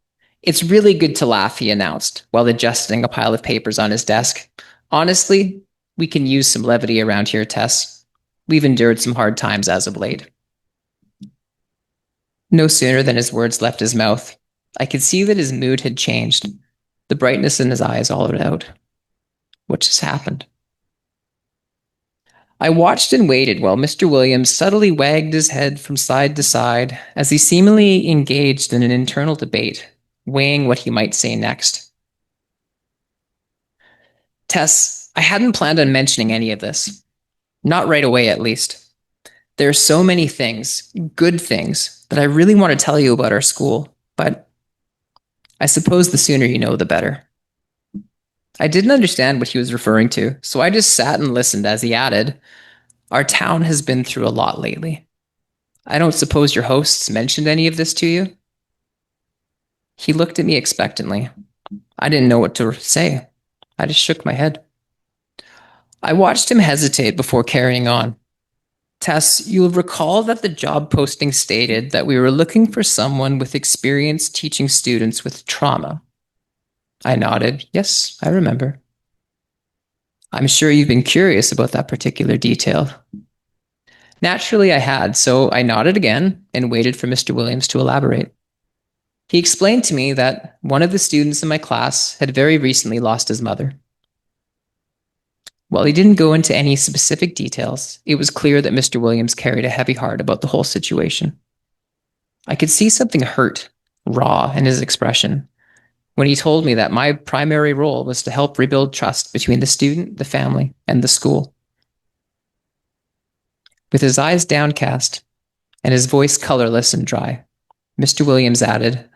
"It's really good to laugh," he announced, while adjusting a pile of papers on his desk. "Honestly, we can use some levity around here, Tess. We've endured some hard times as of late." No sooner than his words left his mouth, I could see that his mood had changed. The brightness in his eyes hollowed out. What just happened? I watched and waited while Mr. Williams subtly wagged his head from side to side as he seemingly engaged in an internal debate, weighing what he might say next. "Tess, I hadn't planned on mentioning any of this. Not right away, at least. There are so many things, good things, that I really want to tell you about our school, but I suppose the sooner you know, the better." I didn't understand what he was referring to, so I just sat and listened as he added, "Our town has been through a lot lately. I don't suppose your hosts mentioned any of this to you?" He looked at me expectantly. I didn't know what to say. I just shook my head. I watched him hesitate before carrying on. "Tess, you'll recall that the job posting stated that we were looking for someone with experience teaching students with trauma." I nodded. "Yes, I remember." "I'm sure you've been curious about that particular detail." Naturally, I had, so I nodded again and waited for Mr. Williams to elaborate. He explained to me that one of the students in my class had very recently lost his mother. While he didn't go into any specific details, it was clear that Mr. Williams carried a heavy heart about the whole situation. I could see something hurt, raw, in his expression when he told me that my primary role was to help rebuild trust between the student, the family, and the school. With his eyes downcast and his voice colorless and dry, Mr. Williams added,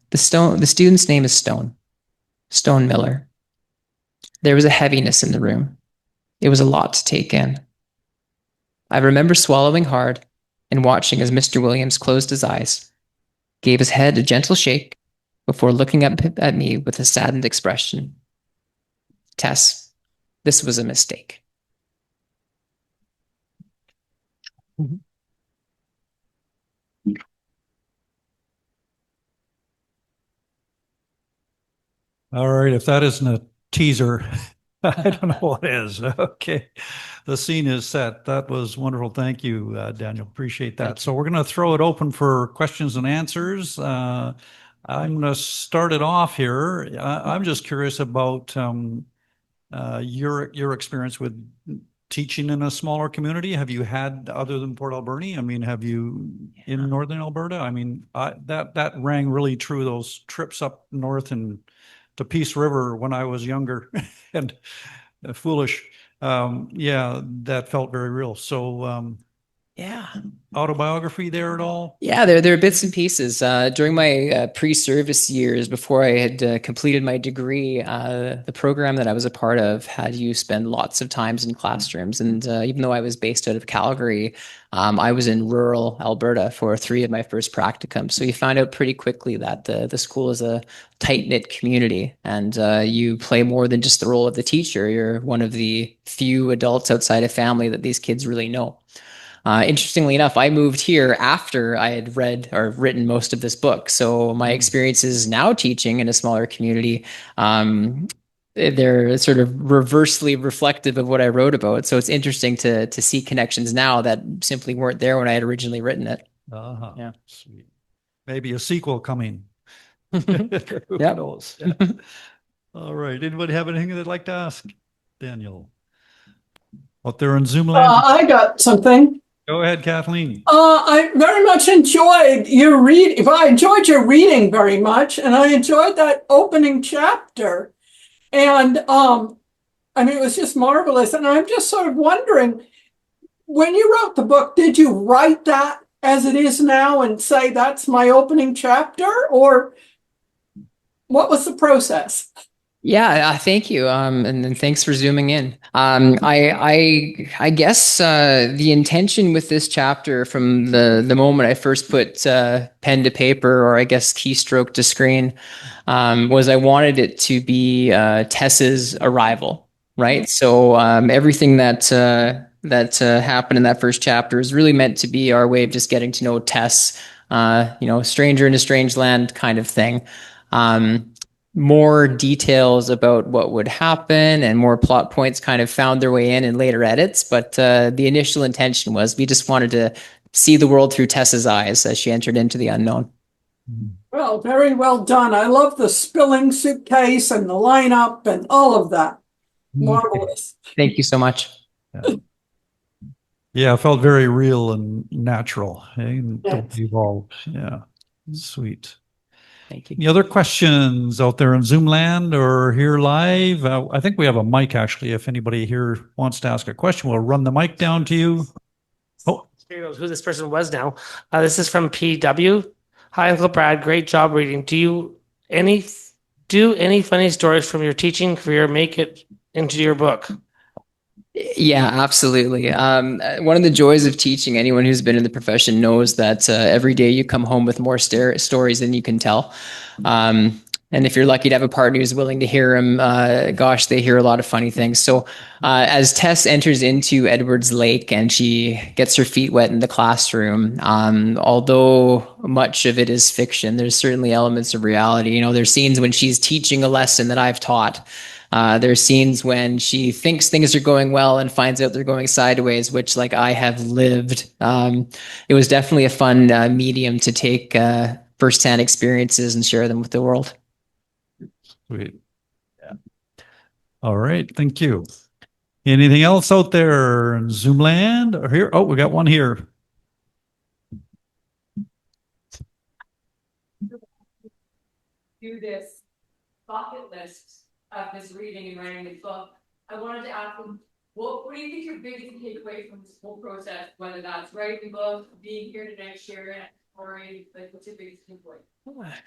The student's name is Stone. Stone Miller." There was a heaviness in the room. It was a lot to take in. I remember swallowing hard and watching as Mr. Williams closed his eyes, gave his head a gentle shake before looking up at me with a saddened expression. "Tess, this was a mistake." All right, if that isn't a teaser, I don't know what is. Okay. The scene is set. That was wonderful. Thank you, Daniel. Appreciate that. Thank So we're going to throw it open for questions and answers. I'm going to start it off here. I'm just curious about your experience with teaching in a smaller community. Have you had, other than Port Alberni? I mean, have you in Northern Alberta? I mean, that rang really true. Those trips up north and to Peace River when I was younger and foolish. Yeah, that felt very real. So, Yeah. autobiography there at all? Yeah, there are bits and pieces. During my pre-service years, before I had completed my degree, the program that I was a part of had you spend lots of times in classrooms. And even though I was based out of Calgary, I was in rural Alberta for 3 of my first practicums. So you found out pretty quickly that the school is a tight-knit community, and you play more than just the role of the teacher. You're one of the few adults outside of family that these kids really know. Interestingly enough, I moved here after I had read or written most of this book. So my experiences now teaching in a smaller community, they're sort of reversely reflective of what I wrote about. So it's interesting to see connections now that simply weren't there when I had originally written it. Uh-huh. Yeah. Sweet. Maybe a sequel coming. Who Yep. knows? Yeah. All right. Anybody have anything they'd like to ask? Daniel. Out there in Zoom land? I got something. Go ahead, Kathleen. I very much enjoyed your read. I enjoyed your reading very much, and I enjoyed that opening chapter. And I mean, it was just marvelous. And I'm just sort of wondering, when you wrote the book, did you write that as it is now and say that's my opening chapter, or what was the process? Yeah, thank you. And thanks for zooming in. I guess the intention with this chapter from the moment I first put pen to paper, or I guess keystroke to screen, was I wanted it to be Tessa's arrival, right? So everything that happened in that first chapter is really meant to be our way of just getting to know Tess, stranger in a strange land kind of thing. More details about what would happen and more plot points kind of found their way in later edits. But the initial intention was we just wanted to see the world through Tessa's eyes as she entered into the unknown. Well, very well done. I love the spilling suitcase and the lineup and all of that. Marvelous. Thank you so much. Yeah, it felt very real and natural. And Yes. totally evolved. Yeah. Sweet. Thank you. Any other questions out there in Zoom land or here live? I think we have a mic actually. If anybody here wants to ask a question, we'll run the mic down to you. Oh, Here goes who this person was now. This is from PW. Hi, Uncle Brad. Great job reading. Do any funny stories from your teaching career make it into your book? Yeah, absolutely. One of the joys of teaching, anyone who's been in the profession knows that every day you come home with more stories than you can tell. And if you're lucky to have a partner who's willing to hear them, gosh, they hear a lot of funny things. So as Tess enters into Edwards Lake and she gets her feet wet in the classroom, although much of it is fiction, there's certainly elements of reality. There's scenes when she's teaching a lesson that I've taught. There's scenes when she thinks things are going well and finds out they're going sideways, which like I have lived. It was definitely a fun medium to take firsthand experiences and share them with the world. sweet. Yeah. All right. Thank you. Anything else out there in Zoom land or here? Oh, we got one here. Do this bucket list of this reading and writing the book. I wanted to ask them, what do you think your biggest takeaway from this whole process, whether that's writing the book, being here tonight, sharing it, or like what's your biggest takeaway?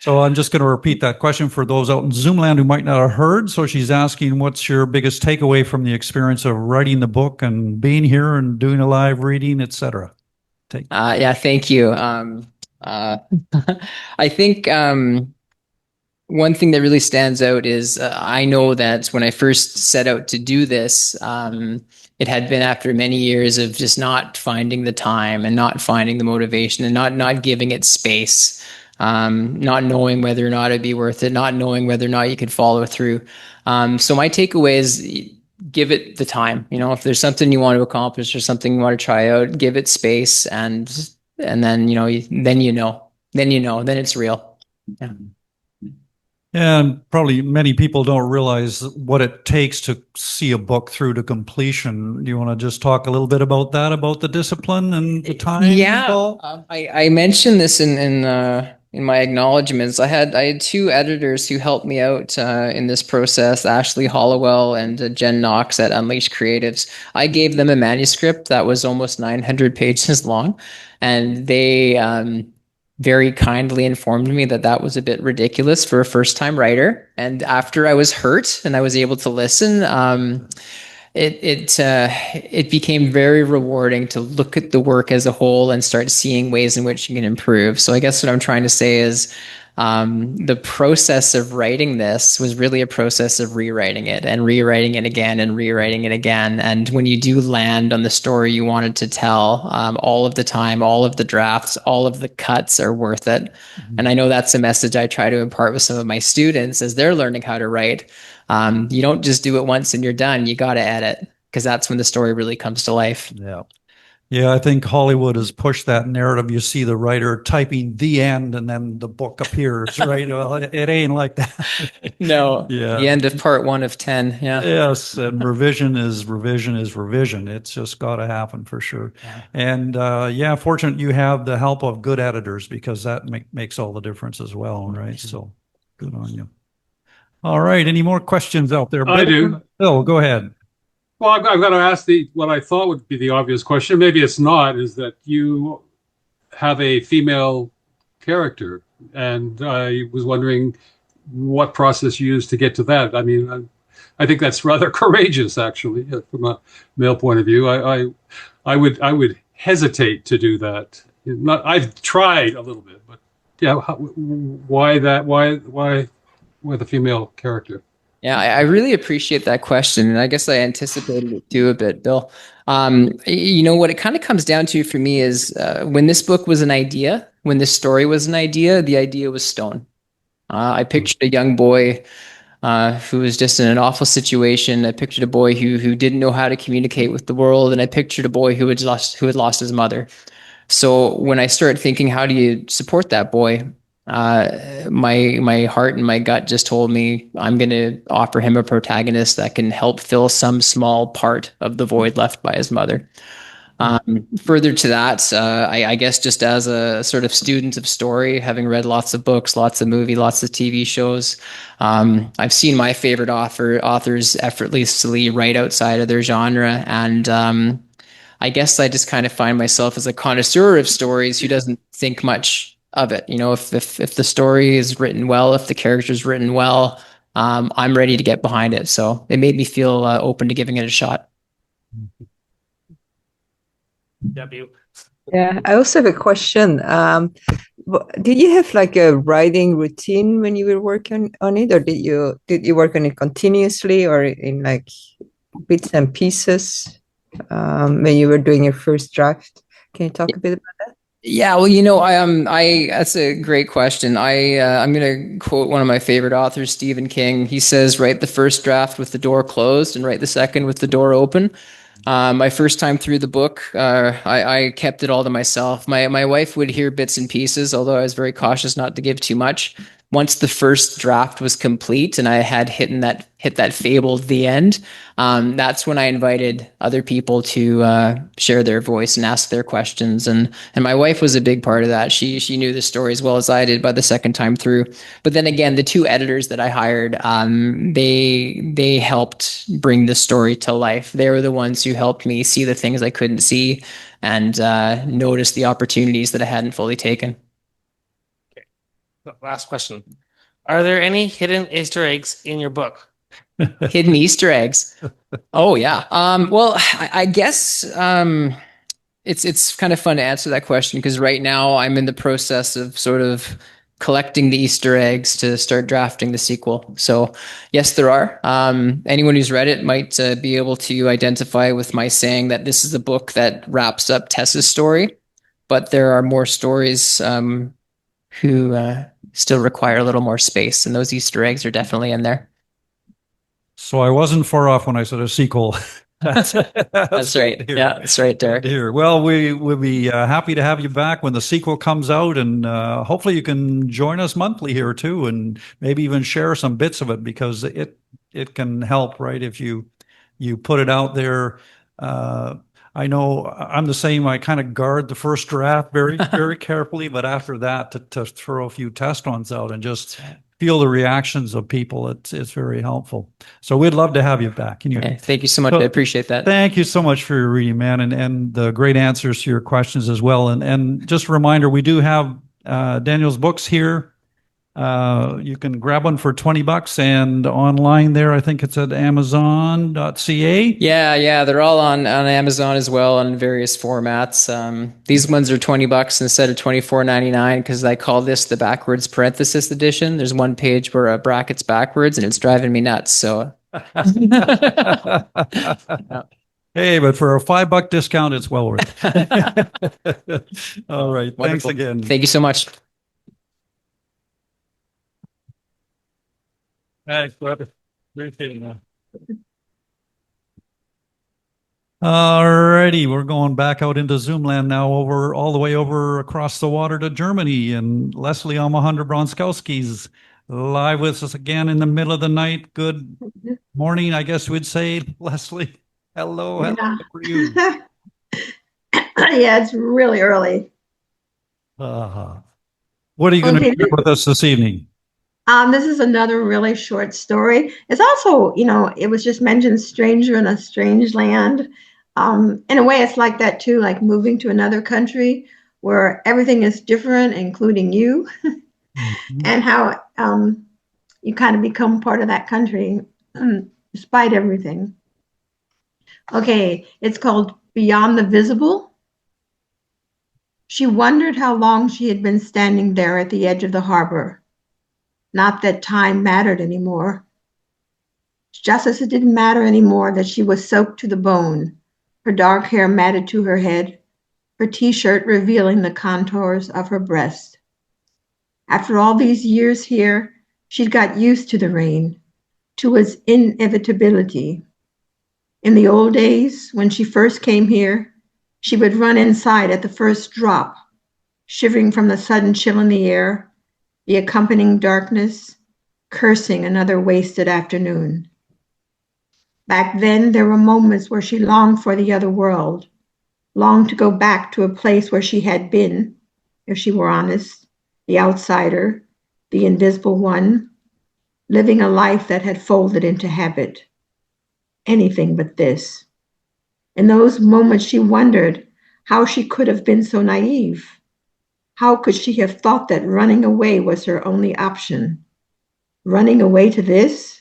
So I'm just going to repeat that question for those out in Zoom land who might not have heard. So she's asking, what's your biggest takeaway from the experience of writing the book and being here and doing a live reading, etc.? Yeah, thank you. I think one thing that really stands out is I know that when I first set out to do this, it had been after many years of just not finding the time and not finding the motivation and not giving it space, not knowing whether or not it'd be worth it, not knowing whether or not you could follow through. So my takeaway is give it the time. If there's something you want to accomplish or something you want to try out, give it space, and then then it's real. Yeah. And probably many people don't realize what it takes to see a book through to completion. Do you want to just talk a little bit about that, about the discipline and the time? Yeah, involved? I mentioned this in my acknowledgments. I had two editors who helped me out in this process, Ashley Hollowell and Jen Knox at Unleashed Creatives. I gave them a manuscript that was almost 900 pages long, and they very kindly informed me that that was a bit ridiculous for a first-time writer. And after I was hurt and I was able to listen, it became very rewarding to look at the work as a whole and start seeing ways in which you can improve. So I guess what I'm trying to say is the process of writing this was really a process of rewriting it and rewriting it again and rewriting it again. And when you do land on the story you wanted to tell, all of the time, all of the drafts, all of the cuts are worth it. Mm-hmm. And I know that's a message I try to impart with some of my students as they're learning how to write. You don't just do it once and you're done. You got to edit, because that's when the story really comes to life. Yeah. Yeah, I think Hollywood has pushed that narrative. You see the writer typing the end and then the book appears, right? Well, it ain't like that. No. Yeah. The end of part 1 of 10. Yeah. Yes. And revision is revision. It's just got to happen for sure. Yeah. And fortunate you have the help of good editors, because that makes all the difference as well, right? So good on you. All right. Any more questions out there? I do. Bill, go ahead. Well, I've got to ask what I thought would be the obvious question. Maybe it's not. Is that you have a female character, and I was wondering what process you used to get to that. I mean, I think that's rather courageous, actually, from a male point of view. I would hesitate to do that. I've tried a little bit, but yeah, why that? Why with a female character? Yeah, I really appreciate that question. And I guess I anticipated it too a bit, Bill. What it kind of comes down to for me is when this book was an idea, when this story was an idea, the idea was stone. I pictured a young boy who was just in an awful situation. I pictured a boy who didn't know how to communicate with the world. And I pictured a boy who had lost his mother. So when I started thinking, how do you support that boy? My heart and my gut just told me I'm going to offer him a protagonist that can help fill some small part of the void left by his mother. Further to that, I guess just as a sort of student of story, having read lots of books, lots of movies, lots of TV shows, I've seen my favorite authors effortlessly write outside of their genre. And I guess I just kind of find myself as a connoisseur of stories who doesn't think much of it. If the story is written well, if the character is written well, I'm ready to get behind it. So it made me feel open to giving it a shot. W. Yeah, I also have a question. Did you have like a writing routine when you were working on it, or did you work on it continuously, or in like bits and pieces when you were doing your first draft? Can you talk a bit about that? Yeah, well, that's a great question. I'm going to quote one of my favorite authors, Stephen King. He says, write the first draft with the door closed and write the second with the door open. My first time through the book, I kept it all to myself. My wife would hear bits and pieces, although I was very cautious not to give too much. Once the first draft was complete and I had hit that fabled the end, that's when I invited other people to share their voice and ask their questions. And my wife was a big part of that. She knew the story as well as I did by the second time through. But then again, the two editors that I hired, they helped bring the story to life. They were the ones who helped me see the things I couldn't see and notice the opportunities that I hadn't fully taken. Last question. Are there any hidden Easter eggs in your book? Hidden Easter eggs? Oh, yeah. Well, I guess it's kind of fun to answer that question, because right now I'm in the process of sort of collecting the Easter eggs to start drafting the sequel. So yes, there are. Anyone who's read it might be able to identify with my saying that this is a book that wraps up Tessa's story, but there are more stories who still require a little more space, and those Easter eggs are definitely in there. So I wasn't far off when I said a sequel. That's right. Yeah, that's right, Derek. Here. Well, we'll be happy to have you back when the sequel comes out, and hopefully you can join us monthly here too, and maybe even share some bits of it, because it can help, right? If you put it out there. I know I'm the same. I kind of guard the first draft very, very carefully, but after that, to throw a few test ones out and just feel the reactions of people, it's very helpful. So we'd love to have you back. Okay, thank you so much. I appreciate that. Thank you so much for your reading, man, and the great answers to your questions as well. And just a reminder, we do have Daniel's books here. You can grab one for $20, and online there, I think it's at amazon.ca. Yeah, they're all on Amazon as well, on various formats. These ones are $20 instead of $24.99, because I call this the backwards parenthesis edition. There's one page where a bracket's backwards, and it's driving me nuts. So, hey, but for a $5 discount, it's well worth it. All right, wonderful. Thanks again. Thank you so much. Thanks, brother. Appreciate it. All righty, we're going back out into Zoom land now, all the way over across the water to Germany, and Lesli Omohundro-Bronczkowski's live with us again in the middle of the night. Good morning, I guess we'd say, Lesli. Hello, how are you? Yeah, it's really early. What are you going to share with us this evening? This is another really short story. It's also, it was just mentioned stranger in a strange land. In a way, it's like that too, like moving to another country where everything is different, including you, and how you kind of become part of that country despite everything. Okay, it's called Beyond the Visible. She wondered how long she had been standing there at the edge of the harbor. Not that time mattered anymore. Just as it didn't matter anymore that she was soaked to the bone, her dark hair matted to her head, her t-shirt revealing the contours of her breast. After all these years here, she'd got used to the rain, to its inevitability. In the old days, when she first came here, she would run inside at the first drop, shivering from the sudden chill in the air, the accompanying darkness, cursing another wasted afternoon. Back then, there were moments where she longed for the other world, longed to go back to a place where she had been, if she were honest, the outsider, the invisible one, living a life that had folded into habit. Anything but this. In those moments, she wondered how she could have been so naive. How could she have thought that running away was her only option? Running away to this?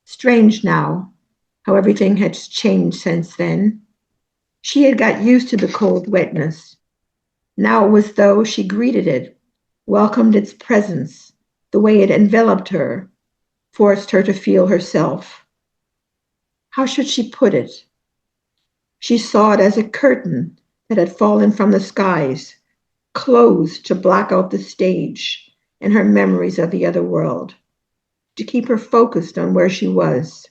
Strange now, how everything had changed since then. She had got used to the cold wetness. Now it was though she greeted it, welcomed its presence, the way it enveloped her, forced her to feel herself. How should she put it? She saw it as a curtain that had fallen from the skies, closed to block out the stage and her memories of the other world, to keep her focused on where she was,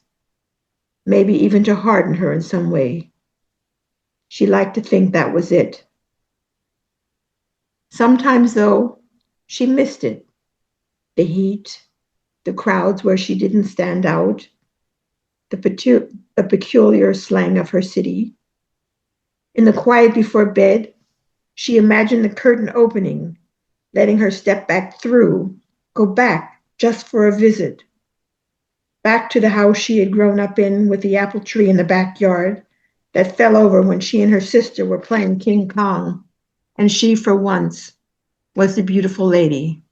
maybe even to harden her in some way. She liked to think that was it. Sometimes, though, she missed it. The heat, the crowds where she didn't stand out, the peculiar slang of her city. In the quiet before bed, she imagined the curtain opening, letting her step back through, go back just for a visit. Back to the house she had grown up in with the apple tree in the backyard that fell over when she and her sister were playing King Kong, and she, for once, was the beautiful lady.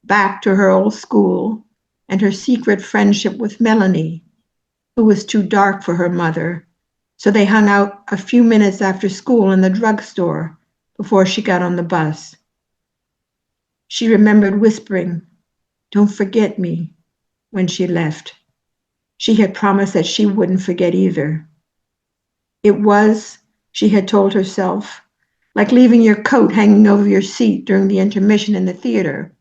Back to her old school and her secret friendship with Melanie, who was too dark for her mother, so they hung out a few minutes after school in the drugstore before she got on the bus. She remembered whispering, "Don't forget me," when she left. She had promised that she wouldn't forget either. It was, she had told herself, like leaving your coat hanging over your seat during the intermission in the theater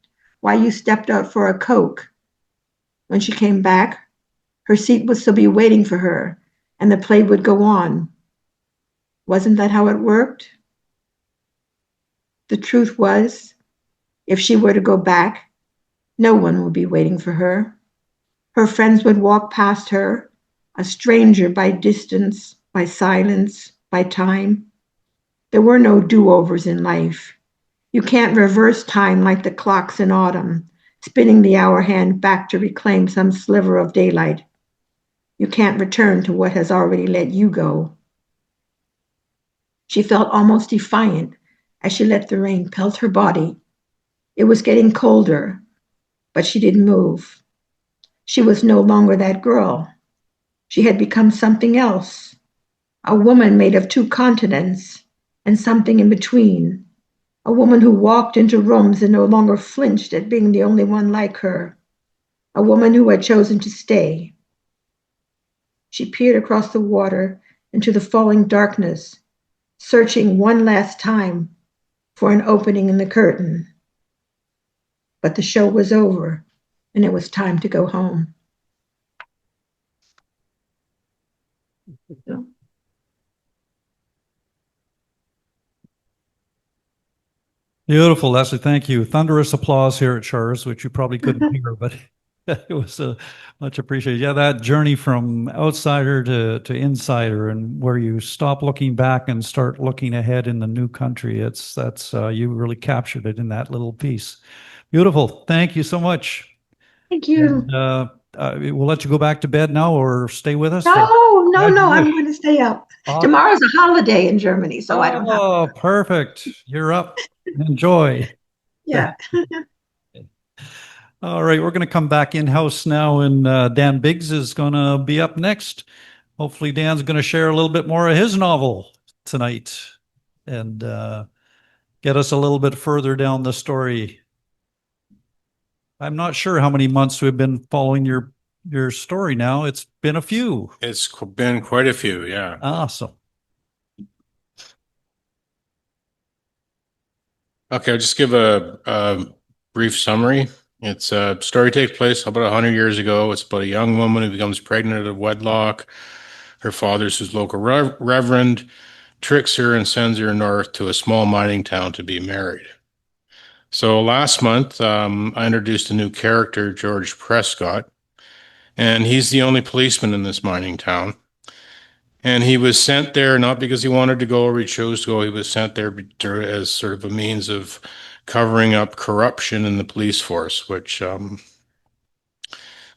while you stepped out for a Coke. When she came back, her seat would still be waiting for her, and the play would go on. Wasn't that how it worked? The truth was, if she were to go back, no one would be waiting for her. Her friends would walk past her, a stranger by distance, by silence, by time. There were no do-overs in life. You can't reverse time like the clocks in autumn, spinning the hour hand back to reclaim some sliver of daylight. You can't return to what has already let you go. She felt almost defiant as she let the rain pelt her body. It was getting colder, but she didn't move. She was no longer that girl. She had become something else, a woman made of 2 continents and something in between, a woman who walked into rooms and no longer flinched at being the only one like her, a woman who had chosen to stay. She peered across the water into the falling darkness, searching one last time for an opening in the curtain. But the show was over, and it was time to go home. Beautiful, Leslie. Thank you. Thunderous applause here at Char's, which you probably couldn't hear, but it was much appreciated. Yeah, that journey from outsider to insider, and where you stop looking back and start looking ahead in the new country. That's you really captured it in that little piece. Beautiful. Thank you so much. Thank you. And, we'll let you go back to bed now, or stay with us. No, I'm going to stay up. Tomorrow's a holiday in Germany, so I don't have. Oh, perfect. You're up. Enjoy. Yeah. All right, we're going to come back in-house now, and Dan Biggs is going to be up next. Hopefully Dan's going to share a little bit more of his novel tonight and get us a little bit further down the story. I'm not sure how many months we've been following your story now. It's been a few. It's been quite a few, yeah. Awesome. Okay, I'll just give a brief summary. It's a story takes place about 100 years ago. It's about a young woman who becomes pregnant out of wedlock. Her father's his local reverend, tricks her and sends her north to a small mining town to be married. So last month, I introduced a new character, George Prescott, and he's the only policeman in this mining town. And he was sent there not because he wanted to go or he chose to go. He was sent there as sort of a means of covering up corruption in the police force, which at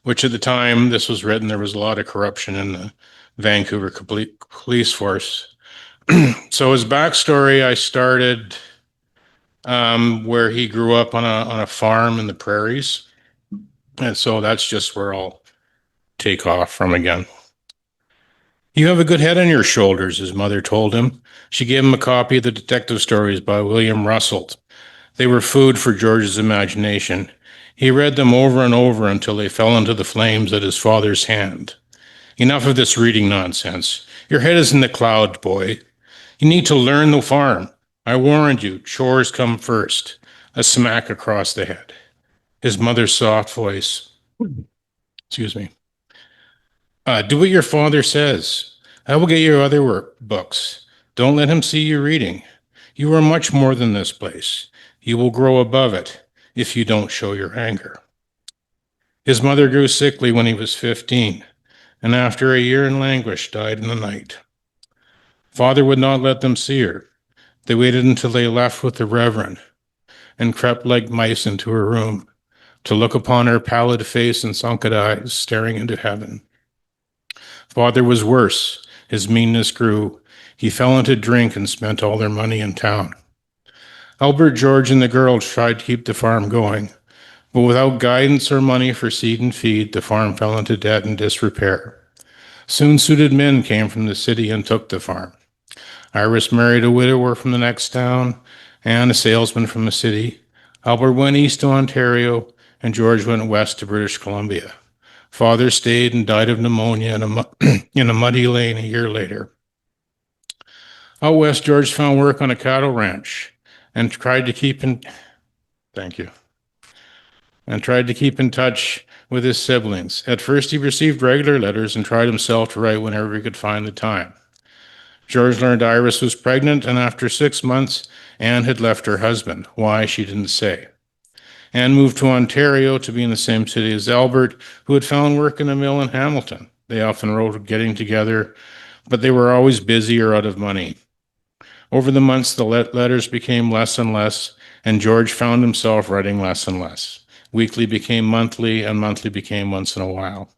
the time this was written, there was a lot of corruption in the Vancouver police force. So his backstory, I started where he grew up on a farm in the prairies. And so that's just where I'll take off from again. You have a good head on your shoulders, his mother told him. She gave him a copy of the detective stories by William Russell. They were food for George's imagination. He read them over and over until they fell into the flames at his father's hand. Enough of this reading nonsense. Your head is in the cloud, boy. You need to learn the farm. I warned you, chores come first. A smack across the head. His mother's soft voice. Excuse me. Do what your father says. I will get you other books. Don't let him see you reading. You are much more than this place. You will grow above it if you don't show your anger. His mother grew sickly when he was 15, and after a year in languish, died in the night. Father would not let them see her. They waited until they left with the Reverend and crept like mice into her room to look upon her pallid face and sunken eyes staring into heaven. Father was worse. His meanness grew. He fell into drink and spent all their money in town. Albert, George, and the girls tried to keep the farm going, but without guidance or money for seed and feed, the farm fell into debt and disrepair. Soon suited men came from the city and took the farm. Iris married a widower from the next town and a salesman from the city. Albert went east to Ontario, and George went west to British Columbia. Father stayed and died of pneumonia in a muddy lane a year later. Out west, George found work on a cattle ranch and tried to keep in touch with his siblings. At first, he received regular letters and tried himself to write whenever he could find the time. George learned Iris was pregnant, and after 6 months, Anne had left her husband. Why, she didn't say. Anne moved to Ontario to be in the same city as Albert, who had found work in a mill in Hamilton. They often wrote of getting together, but they were always busy or out of money. Over the months, the letters became less and less, and George found himself writing less and less. Weekly became monthly, and monthly became once in a while.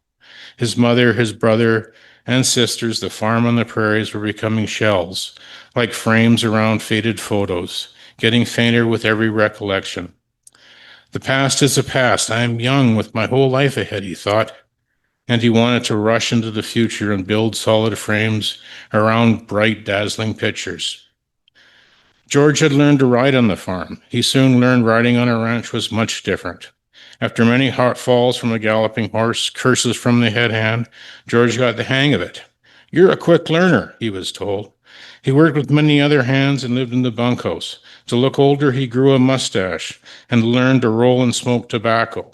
His mother, his brother, and sisters, the farm on the prairies, were becoming shells, like frames around faded photos, getting fainter with every recollection. The past is the past. I am young with my whole life ahead, he thought, and he wanted to rush into the future and build solid frames around bright, dazzling pictures. George had learned to ride on the farm. He soon learned riding on a ranch was much different. After many falls from a galloping horse, curses from the head hand, George got the hang of it. "You're a quick learner," he was told. He worked with many other hands and lived in the bunkhouse. To look older, he grew a mustache and learned to roll and smoke tobacco.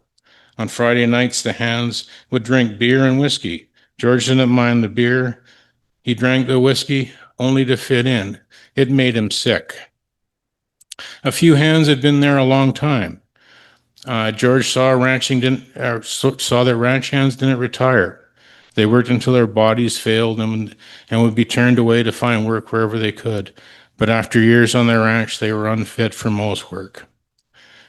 On Friday nights, the hands would drink beer and whiskey. George didn't mind the beer. He drank the whiskey only to fit in. It made him sick. A few hands had been there a long time. George saw that ranch hands didn't retire. They worked until their bodies failed them and would be turned away to find work wherever they could. But after years on the ranch, they were unfit for most work.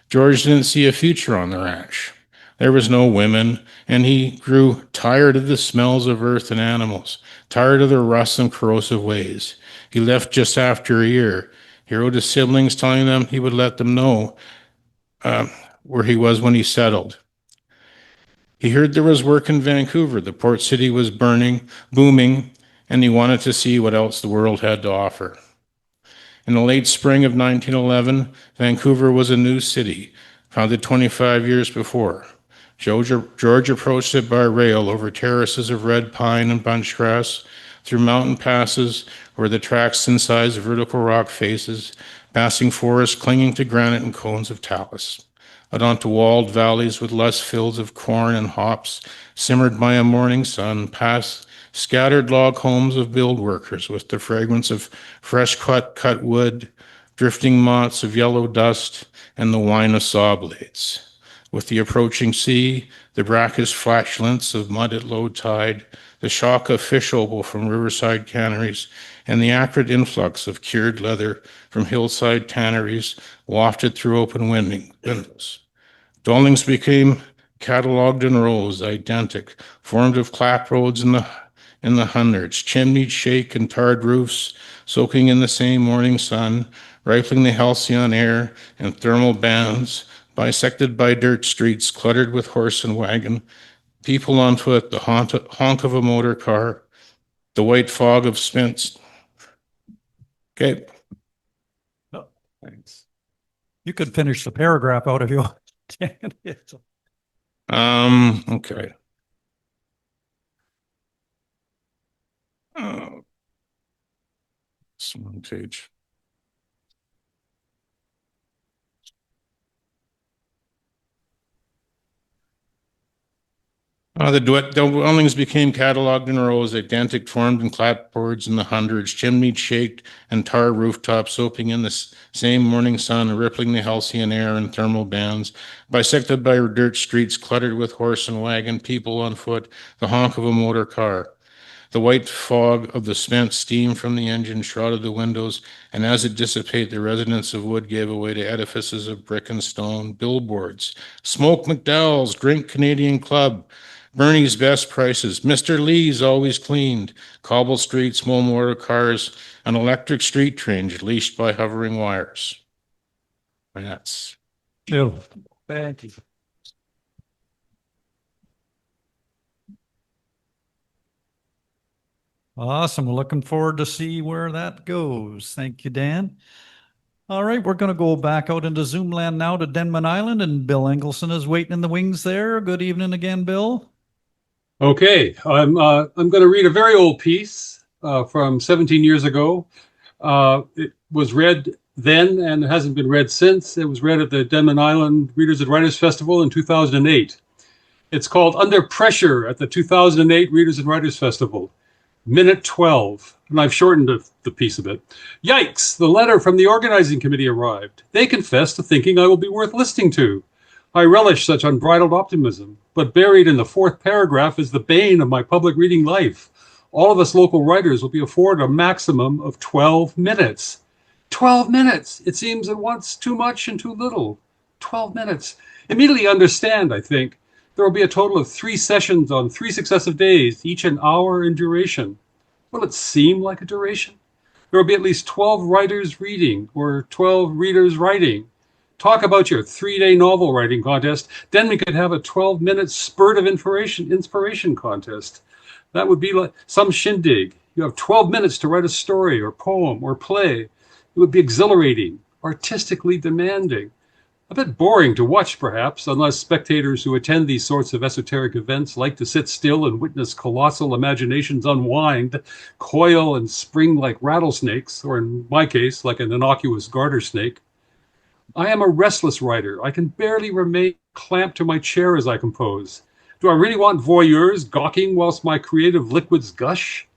George didn't see a future on the ranch. There was no women, and he grew tired of the smells of earth and animals, tired of their rust and corrosive ways. He left just after a year. He wrote his siblings telling them he would let them know where he was when he settled. He heard there was work in Vancouver. The port city was booming, and he wanted to see what else the world had to offer. In the late spring of 1911, Vancouver was a new city, founded 25 years before. George approached it by rail over terraces of red pine and bunchgrass, through mountain passes where the tracks incised vertical rock faces, passing forests clinging to granite and cones of talus, out onto walled valleys with lush fields of corn and hops, simmered by a morning sun, past scattered log homes of build workers with the fragrance of fresh cut wood, drifting motes of yellow dust, and the whine of saw blades. With the approaching sea, the brackish flatulence of mud at low tide, the shock of fish opal from riverside canneries, and the acrid influx of cured leather from hillside tanneries wafted through open windows. Dwellings became catalogued in rows, identical, formed of clap roads in the hundreds, chimneyed, shake, and tarred roofs, soaking in the same morning sun, rifling the halcyon air and thermal bands, bisected by dirt streets cluttered with horse and wagon, people on foot, the honk of a motor car, the white fog of spent. Okay. Oh, thanks. You could finish the paragraph out if you want. Okay. One page. The dwellings became catalogued in rows, identical, formed in clapboards in the hundreds, chimneyed, shaked, and tar rooftops soaping in the same morning sun, rippling the halcyon air in thermal bands, bisected by dirt streets cluttered with horse and wagon, people on foot, the honk of a motor car. The white fog of the spent steam from the engine shrouded the windows, and as it dissipated, the residents of wood gave way to edifices of brick and stone, billboards, Smoke McDowell's Drink Canadian Club, Bernie's Best Prices, Mr. Lee's Always Cleaned, cobble streets, small motor cars, an electric street train leashed by hovering wires. That's Beautiful. Thank you. Awesome. We're looking forward to see where that goes. Thank you, Dan. All right, we're going to go back out into Zoom land now to Denman Island, and Bill Engelson is waiting in the wings there. Good evening again, Bill. Okay, I'm going to read a very old piece from 17 years ago. It was read then and it hasn't been read since. It was read at the Denman Island Readers and Writers Festival in 2008. It's called Under Pressure at the 2008 Readers and Writers Festival. Minute 12, and I've shortened the piece a bit. Yikes, the letter from the organizing committee arrived. They confess to thinking I will be worth listening to. I relish such unbridled optimism, but buried in the fourth paragraph is the bane of my public reading life. All of us local writers will be afforded a maximum of 12 minutes. 12 minutes! It seems at once too much and too little. 12 minutes. Immediately understand, I think. There will be a total of 3 sessions on 3 successive days, each an hour in duration. Will it seem like a duration? There will be at least 12 writers reading or 12 readers writing. Talk about your 3-day novel writing contest. Then we could have a 12-minute spurt of inspiration contest. That would be like some shindig. You have 12 minutes to write a story or poem or play. It would be exhilarating, artistically demanding. A bit boring to watch, perhaps, unless spectators who attend these sorts of esoteric events like to sit still and witness colossal imaginations unwind, coil and spring like rattlesnakes, or in my case, like an innocuous garter snake. I am a restless writer. I can barely remain clamped to my chair as I compose. Do I really want voyeurs gawking whilst my creative liquids gush?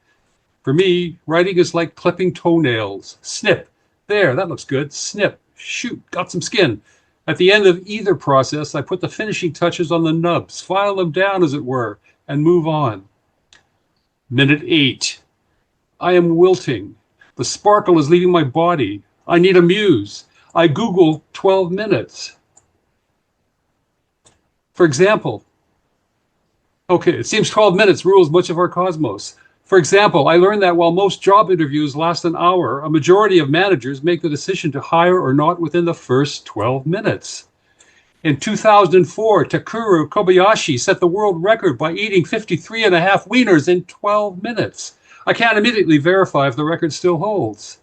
For me, writing is like clipping toenails. Snip. There, that looks good. Snip. Shoot, got some skin. At the end of either process, I put the finishing touches on the nubs, file them down, as it were, and move on. Minute 8. I am wilting. The sparkle is leaving my body. I need a muse. I Google 12 minutes. For example, okay, it seems 12 minutes rules much of our cosmos. For example, I learned that while most job interviews last an hour, a majority of managers make the decision to hire or not within the first 12 minutes. In 2004, Takuro Kobayashi set the world record by eating 53.5 wieners in 12 minutes. I can't immediately verify if the record still holds.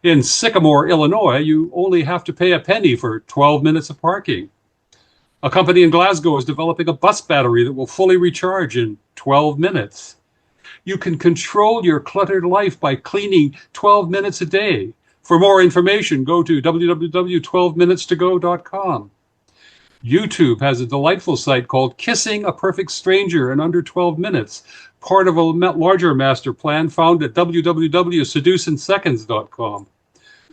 In Sycamore, Illinois, you only have to pay a penny for 12 minutes of parking. A company in Glasgow is developing a bus battery that will fully recharge in 12 minutes. You can control your cluttered life by cleaning 12 minutes a day. For more information, go to www.12minutstogo.com. YouTube has a delightful site called Kissing a Perfect Stranger in Under 12 Minutes, part of a larger master plan found at www.seduceinseconds.com.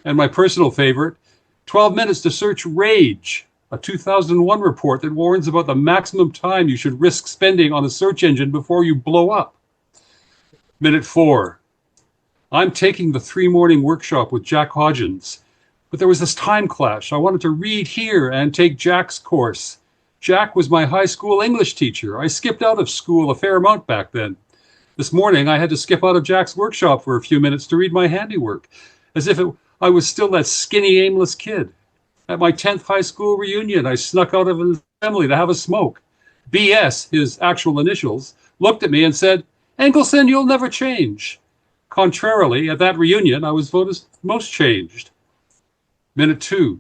And my personal favorite, 12 Minutes to Search Rage, a 2001 report that warns about the maximum time you should risk spending on a search engine before you blow up. Minute 4. I'm taking the 3-morning workshop with Jack Hodgins, but there was this time clash. I wanted to read here and take Jack's course. Jack was my high school English teacher. I skipped out of school a fair amount back then. This morning, I had to skip out of Jack's workshop for a few minutes to read my handiwork, as if I was still that skinny, aimless kid. At my 10th high school reunion, I snuck out of an assembly to have a smoke. BS, his actual initials, looked at me and said, "Engelson, you'll never change." Contrarily, at that reunion, I was voted most changed. Minute 2.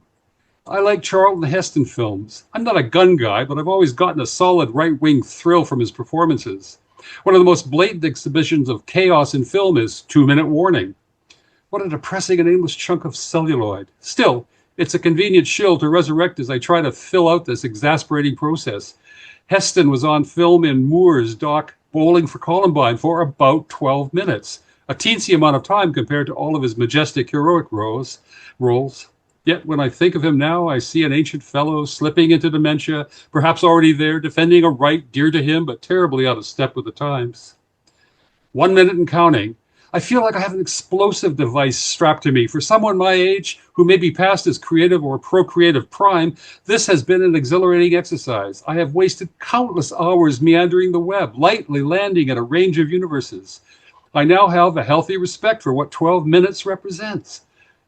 I like Charlton Heston films. I'm not a gun guy, but I've always gotten a solid right-wing thrill from his performances. One of the most blatant exhibitions of chaos in film is 2-Minute Warning. What a depressing and aimless chunk of celluloid. Still, it's a convenient shill to resurrect as I try to fill out this exasperating process. Heston was on film in Moore's doc Bowling for Columbine for about 12 minutes, a teensy amount of time compared to all of his majestic heroic roles. Yet when I think of him now, I see an ancient fellow slipping into dementia, perhaps already there, defending a right dear to him, but terribly out of step with the times. 1 minute and counting. I feel like I have an explosive device strapped to me. For someone my age, who may be past his creative or procreative prime, this has been an exhilarating exercise. I have wasted countless hours meandering the web, lightly landing at a range of universes. I now have a healthy respect for what 12 minutes represents.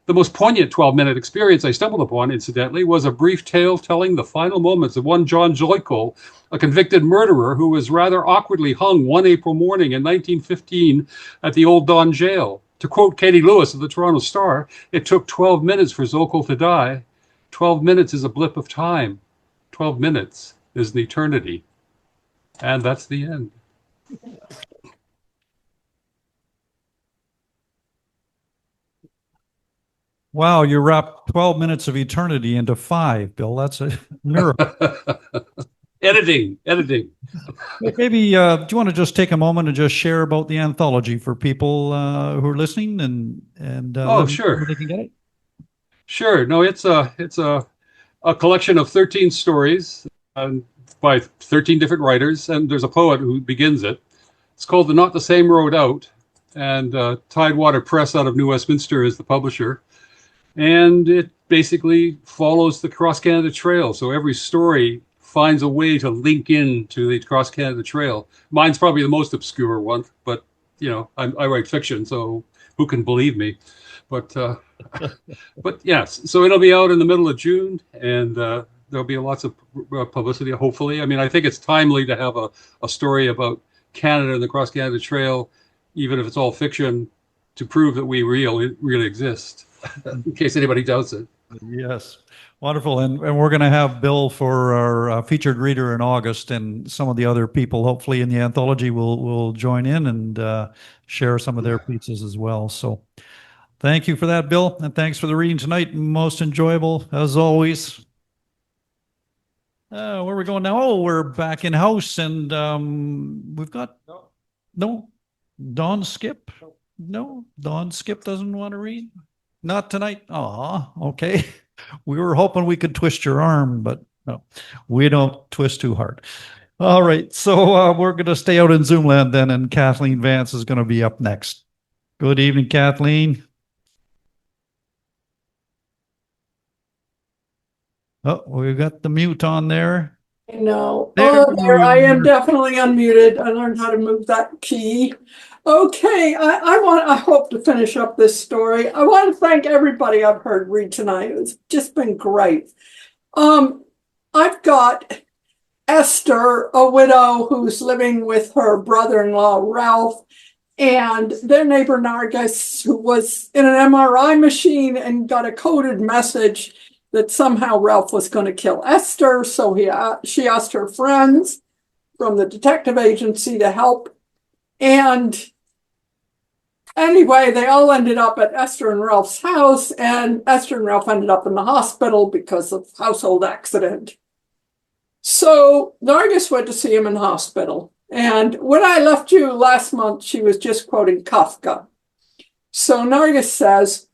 The most poignant 12-minute experience I stumbled upon, incidentally, was a brief tale telling the final moments of one John Joyko, a convicted murderer who was rather awkwardly hung one April morning in 1915 at the Old Don Jail. To quote Katie Lewis of the Toronto Star, it took 12 minutes for Zokol to die. 12 minutes is a blip of time. 12 minutes is an eternity. And that's the end. Wow, you wrapped 12 minutes of eternity into 5, Bill. That's a miracle. editing. Maybe do you want to just take a moment and just share about the anthology for people who are listening and Oh, let them know sure. where they can get it? Sure. No, it's a collection of 13 stories by 13 different writers, and there's a poet who begins it. It's called The Not the Same Road Out, and Tidewater Press out of New Westminster is the publisher. And it basically follows the Cross Canada Trail. So every story finds a way to link in to the Cross Canada Trail. Mine's probably the most obscure one, but you know, I write fiction, so who can believe me? But but yes, so it'll be out in the middle of June, and there'll be lots of publicity, hopefully. I mean, I think it's timely to have a story about Canada and the Cross Canada Trail, even if it's all fiction, to prove that we really exist, in case anybody doubts it. Yes, wonderful. And we're going to have Bill for our featured reader in August, and some of the other people, hopefully in the anthology, will join in and share some of their pieces as well. So thank you for that, Bill, and thanks for the reading tonight. Most enjoyable, as always. Where are we going now? Oh, we're back in house, and we've got no Don Skipp. No, Don Skipp doesn't want to read. Not tonight. Aw, okay. We were hoping we could twist your arm, but no, we don't twist too hard. All right, so we're going to stay out in Zoomland then, and Kathleen Vance is going to be up next. Good evening, Kathleen. Oh, we've got the mute on there. No. There There I you am, are. definitely unmuted. I learned how to move that key. Okay, I hope to finish up this story. I want to thank everybody I've heard read tonight. It's just been great. I've got Esther, a widow who's living with her brother-in-law, Ralph, and their neighbor, Nargis, who was in an MRI machine and got a coded message that somehow Ralph was going to kill Esther. So she asked her friends from the detective agency to help. And anyway, they all ended up at Esther and Ralph's house, and Esther and Ralph ended up in the hospital because of household accident. So Nargis went to see him in the hospital. And when I left you last month, she was just quoting Kafka. So Nargis says,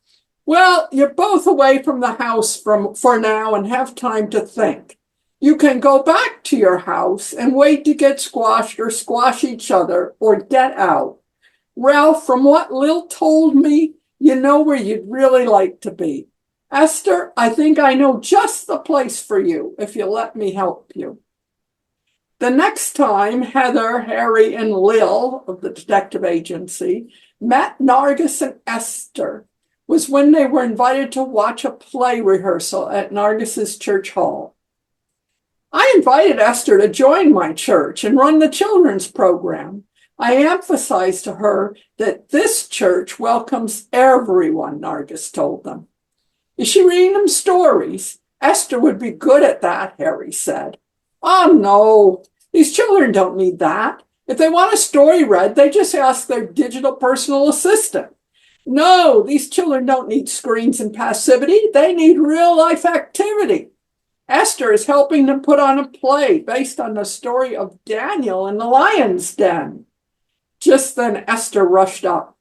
well, you're both away from the house for now and have time to think. You can go back to your house and wait to get squashed or squash each other or get out. Ralph, from what Lil told me, you know where you'd really like to be. Esther, I think I know just the place for you if you let me help you. The next time Heather, Harry, and Lil of the detective agency met Nargis and Esther was when they were invited to watch a play rehearsal at Nargis's church hall. I invited Esther to join my church and run the children's program. I emphasized to her that this church welcomes everyone, Nargis told them. Is she reading them stories? Esther would be good at that, Harry said. Oh, no, these children don't need that. If they want a story read, they just ask their digital personal assistant. No, these children don't need screens and passivity. They need real-life activity. Esther is helping them put on a play based on the story of Daniel in the lion's den. Just then Esther rushed up.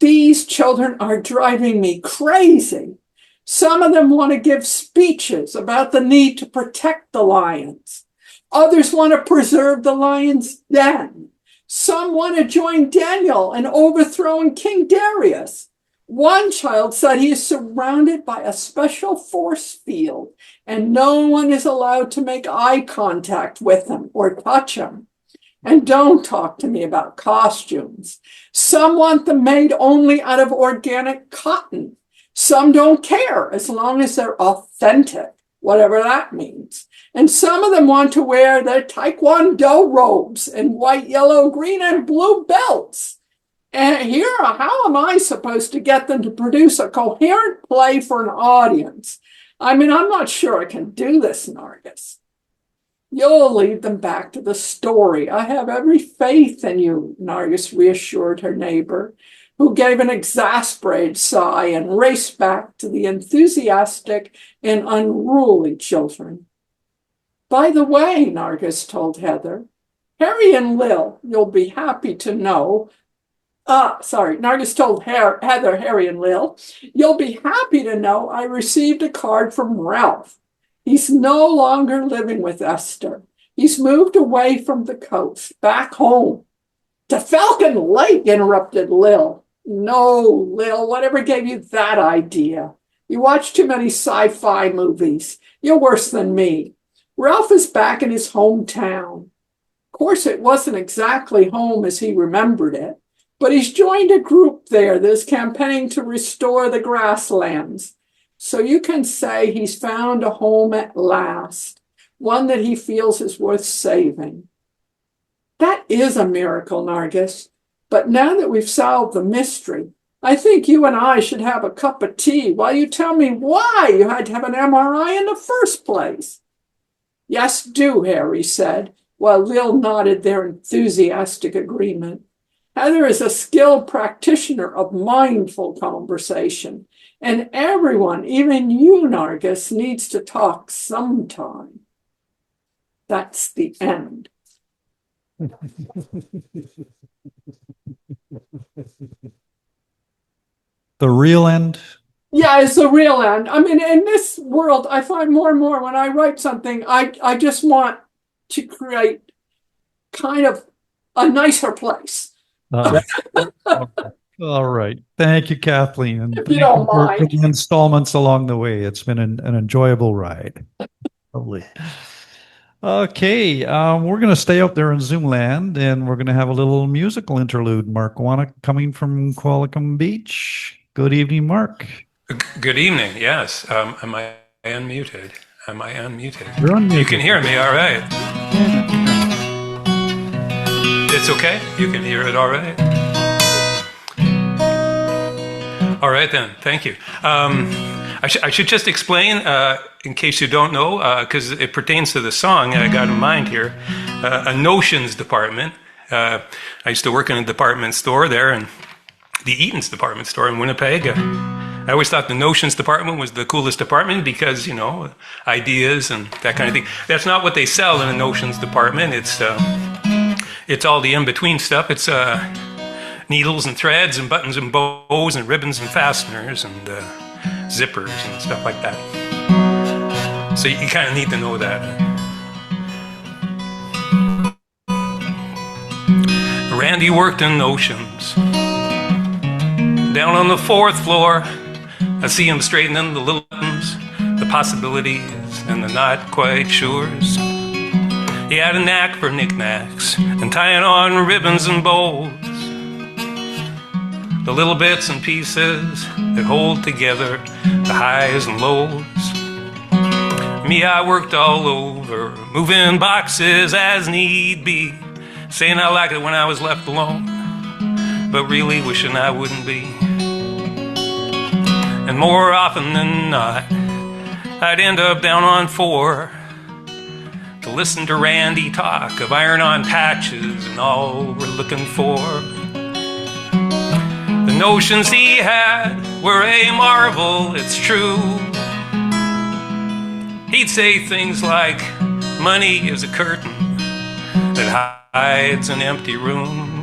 These children are driving me crazy. Some of them want to give speeches about the need to protect the lions. Others want to preserve the lion's den. Some want to join Daniel in overthrowing King Darius. One child said he is surrounded by a special force field and no one is allowed to make eye contact with him or touch him. And don't talk to me about costumes. Some want them made only out of organic cotton. Some don't care as long as they're authentic, whatever that means. And some of them want to wear their taekwondo robes and white, yellow, green, and blue belts. And how am I supposed to get them to produce a coherent play for an audience? I mean, I'm not sure I can do this, Nargis. You'll lead them back to the story. I have every faith in you, Nargis reassured her neighbor, who gave an exasperated sigh and raced back to the enthusiastic and unruly children. By the way, Nargis told Heather, Harry and Lil, you'll be happy to know. Nargis told Heather, Harry, and Lil, you'll be happy to know I received a card from Ralph. He's no longer living with Esther. He's moved away from the coast, back home. To Falcon Lake, interrupted Lil. No, Lil, whatever gave you that idea? You watch too many sci-fi movies. You're worse than me. Ralph is back in his hometown. Of course, it wasn't exactly home as he remembered it, but he's joined a group there that's campaigning to restore the grasslands. So you can say he's found a home at last, one that he feels is worth saving. That is a miracle, Nargis. But now that we've solved the mystery, I think you and I should have a cup of tea while you tell me why you had to have an MRI in the first place. Yes, do, Harry said, while Lil nodded their enthusiastic agreement. Heather is a skilled practitioner of mindful conversation, and everyone, even you, Nargis, needs to talk sometime. That's the end. The real end? Yeah, it's the real end. I mean, in this world, I find more and more when I write something, I just want to create kind of a nicer place. All right. Thank you, Kathleen. And If you don't for mind. the installments along the way. It's been an enjoyable ride. Lovely. Okay, we're going to stay up there in Zoom land, and we're going to have a little musical interlude. Mark Wonneck coming from Qualicum Beach. Good evening, Mark. Good evening. Yes. Am I unmuted? Am I unmuted? You're unmuted. You can hear me, all right. It's okay? You can hear it all right? All right then. Thank you. I should just explain, in case you don't know, because it pertains to the song I got in mind here, a notions department. I used to work in a department store there, and the Eaton's department store in Winnipeg. I always thought the notions department was the coolest department because, you know, ideas and that kind of thing. That's not what they sell in the notions department. It's all the in-between stuff. It's needles and threads and buttons and bows and ribbons and fasteners and zippers and stuff like that. So you kind of need to know that. Randy worked in notions. Down on the 4th floor, I see him straightening the little buttons, the possibilities, and the not quite sures. He had a knack for knickknacks and tying on ribbons and bows. The little bits and pieces that hold together the highs and lows. Me, I worked all over, moving boxes as need be, saying I liked it when I was left alone, but really wishing I wouldn't be. And more often than not, I'd end up down on 4 to listen to Randy talk of iron-on patches and all we're looking for. The notions he had were a marvel, it's true. He'd say things like, money is a curtain that hides an empty room.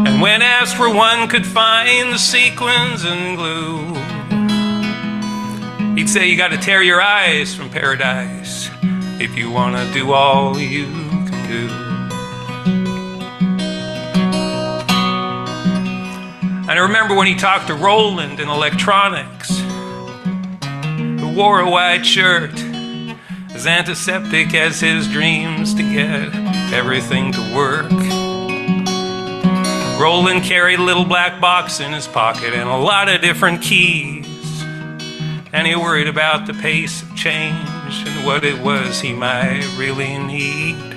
And when asked where one could find the sequins and glue, he'd say you gotta tear your eyes from paradise if you wanna do all you can do. And I remember when he talked to Roland in electronics, who wore a white shirt, as antiseptic as his dreams to get everything to work. Roland carried a little black box in his pocket and a lot of different keys. And he worried about the pace of change and what it was he might really need.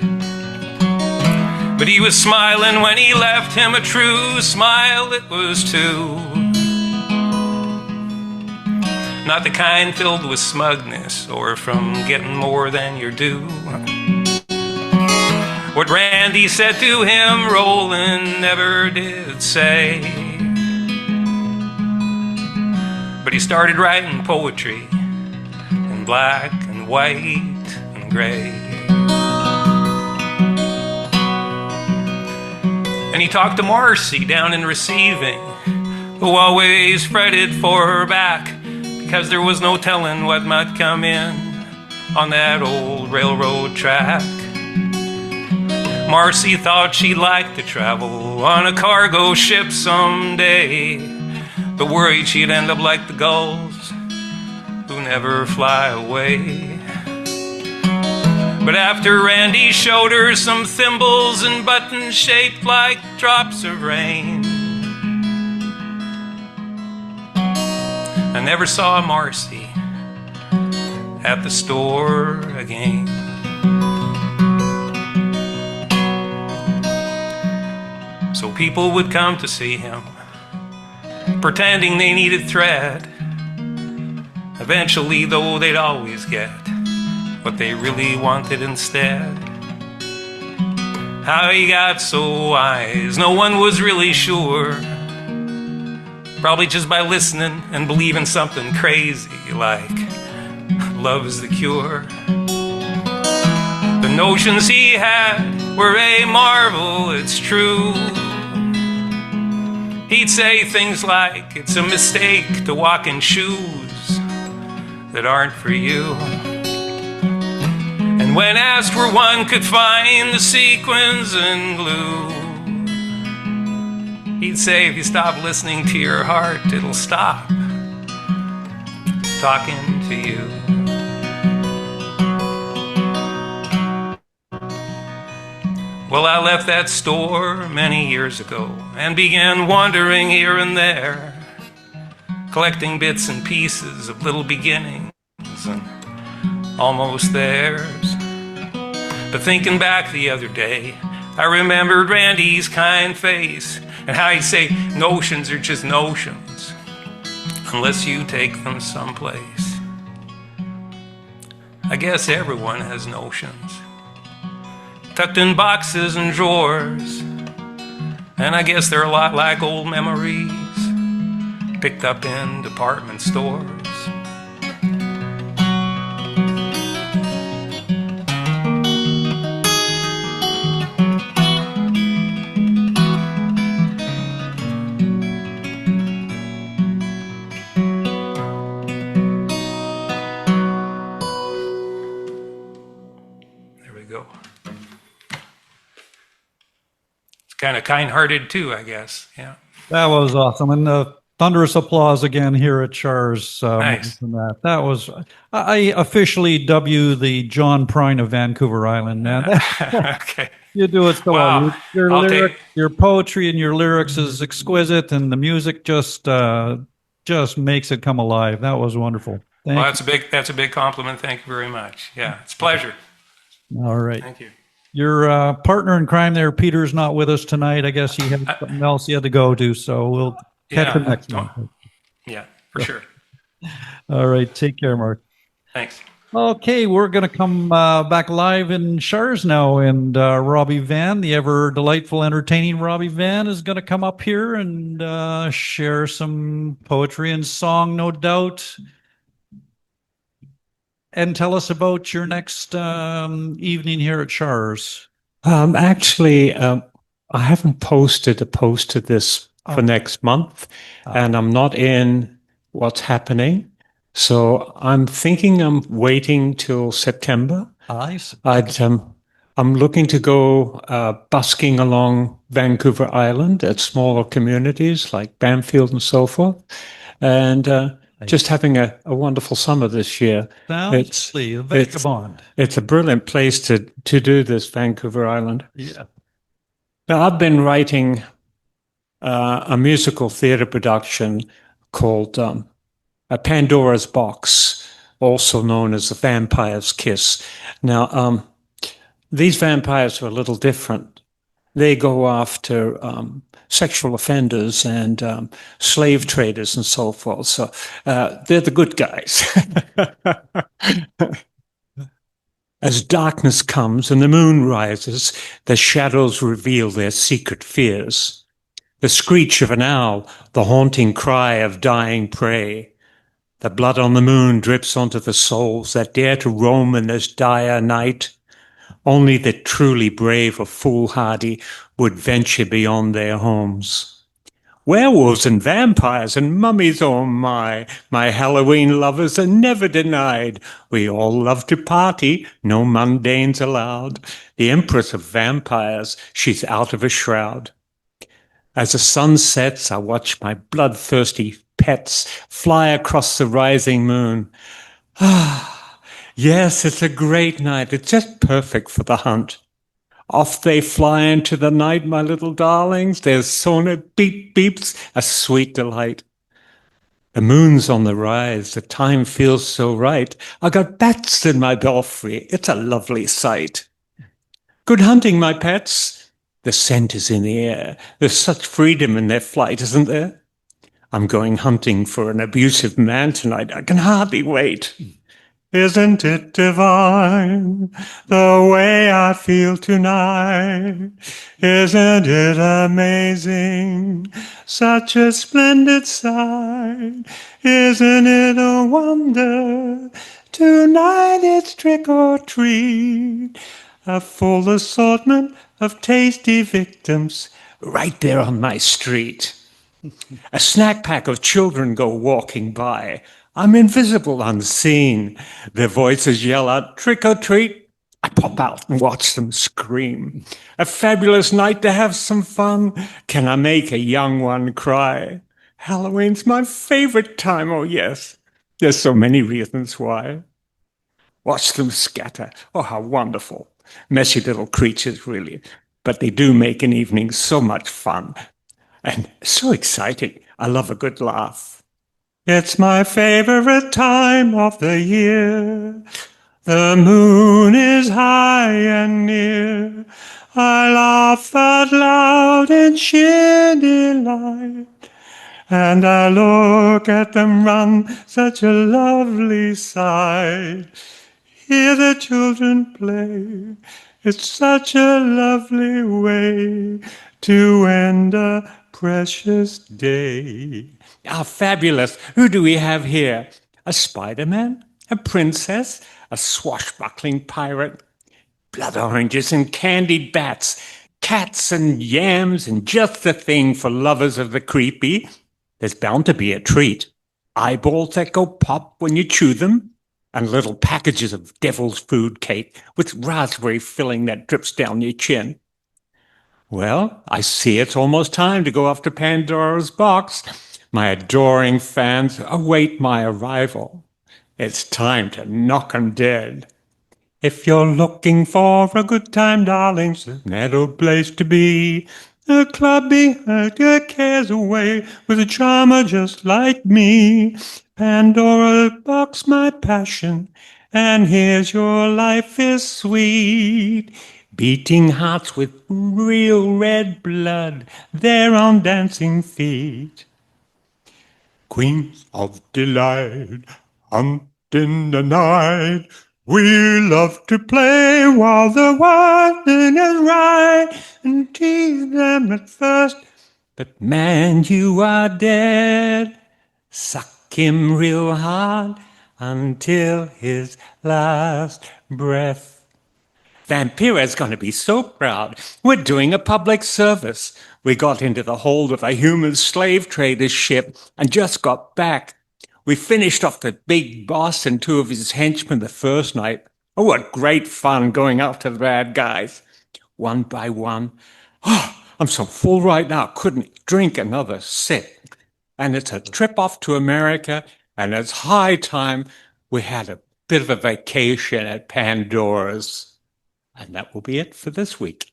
But he was smiling when he left, him a true smile it was too. Not the kind filled with smugness or from getting more than you're due. What Randy said to him, Roland never did say. But he started writing poetry in black and white and gray. And he talked to Marcy down in receiving, who always fretted for her back, because there was no telling what might come in on that old railroad track. Marcy thought she'd like to travel on a cargo ship someday, but worried she'd end up like the gulls who never fly away. But after Randy showed her some thimbles and buttons shaped like drops of rain, I never saw Marcy at the store again. So people would come to see him, pretending they needed thread. Eventually, though, they'd always get what they really wanted instead. How he got so wise, no one was really sure. Probably just by listening and believing something crazy like love's the cure. The notions he had were a marvel, it's true. He'd say things like, it's a mistake to walk in shoes that aren't for you. And when asked where one could find the sequins and glue, he'd say, if you stop listening to your heart, it'll stop talking to you. Well, I left that store many years ago and began wandering here and there, collecting bits and pieces of little beginnings and almost theirs. But thinking back the other day, I remembered Randy's kind face and how he'd say notions are just notions unless you take them someplace. I guess everyone has notions, tucked in boxes and drawers, and I guess they're a lot like old memories picked up in department stores. Kind of kind-hearted too, I guess. Yeah. That was awesome. And thunderous applause again here at Char's. Nice. That was, I officially dub you the John Prine of Vancouver Island, man. Okay. You do it so Wow. well. Your poetry and your lyrics is exquisite, and the music just makes it come alive. That was wonderful. Well, that's a big compliment. Thank you very much. Yeah, it's a pleasure. All right. Thank you. Your partner in crime there, Peter's not with us tonight. I guess he had something else he had to go to, so we'll catch him next time. Yeah, for sure. All right. Take care, Mark. Thanks. Okay, we're going to come back live in Chars now, and Robie Van, the ever delightful, entertaining Robie Van, is going to come up here and share some poetry and song, no doubt, and tell us about your next evening here at Chars. Actually, I haven't posted a post to this for next month, and I'm not in what's happening. So I'm thinking I'm waiting till September. I'm looking to go busking along Vancouver Island at smaller communities like Banfield and so forth, and just having a wonderful summer this year. It's a brilliant place to do this, Vancouver Island. Yeah. Now, I've been writing a musical theater production called A Pandora's Box, also known as The Vampire's Kiss. Now, these vampires are a little different. They go after sexual offenders and slave traders and so forth. So they're the good guys. As darkness comes and the moon rises, the shadows reveal their secret fears. The screech of an owl, the haunting cry of dying prey. The blood on the moon drips onto the souls that dare to roam in this dire night. Only the truly brave or foolhardy would venture beyond their homes. Werewolves and vampires and mummies, oh my Halloween lovers are never denied. We all love to party, no mundanes allowed. The empress of vampires, she's out of a shroud. As the sun sets, I watch my bloodthirsty pets fly across the rising moon. Ah, yes, it's a great night. It's just perfect for the hunt. Off they fly into the night, my little darlings. Their sonar beep beeps, a sweet delight. The moon's on the rise, the time feels so right. I got bats in my belfry, it's a lovely sight. Good hunting, my pets. The scent is in the air. There's such freedom in their flight, isn't there? I'm going hunting for an abusive man tonight. I can hardly wait. Isn't it divine, the way I feel tonight? Isn't it amazing, such a splendid sight? Isn't it a wonder, tonight it's trick or treat? A full assortment of tasty victims right there on my street. A snack pack of children go walking by. I'm invisible, unseen. Their voices yell out, trick or treat. I pop out and watch them scream. A fabulous night to have some fun. Can I make a young one cry? Halloween's my favorite time, oh yes. There's so many reasons why. Watch them scatter. Oh, how wonderful. Messy little creatures, really. But they do make an evening so much fun. And so exciting. I love a good laugh. It's my favorite time of the year. The moon is high and near. I laugh out loud in sheer delight. And I look at them run, such a lovely sight. Hear the children play. It's such a lovely way to end a precious day. Ah, fabulous. Who do we have here? A Spider-Man? A princess? A swashbuckling pirate? Blood oranges and candied bats, cats and yams, and just the thing for lovers of the creepy. There's bound to be a treat. Eyeballs that go pop when you chew them, and little packages of devil's food cake with raspberry filling that drips down your chin. Well, I see it's almost time to go off to Pandora's box. My adoring fans await my arrival. It's time to knock 'em dead. If you're looking for a good time, darlings, that old place to be. A club behind your cares away with a charmer just like me. Pandora's box, my passion, and here's your life is sweet. Beating hearts with real red blood, they're on dancing feet. Queens of delight, hunt in the night. We love to play while the wine is right and tease them at first. But man, you are dead. Suck him real hard until his last breath. Vampira's going to be so proud. We're doing a public service. We got into the hold of a human slave trader's ship and just got back. We finished off the big boss and two of his henchmen the first night. Oh, what great fun going after the bad guys. One by one. Oh, I'm so full right now, couldn't drink another sip. And it's a trip off to America, and it's high time we had a bit of a vacation at Pandora's. And that will be it for this week.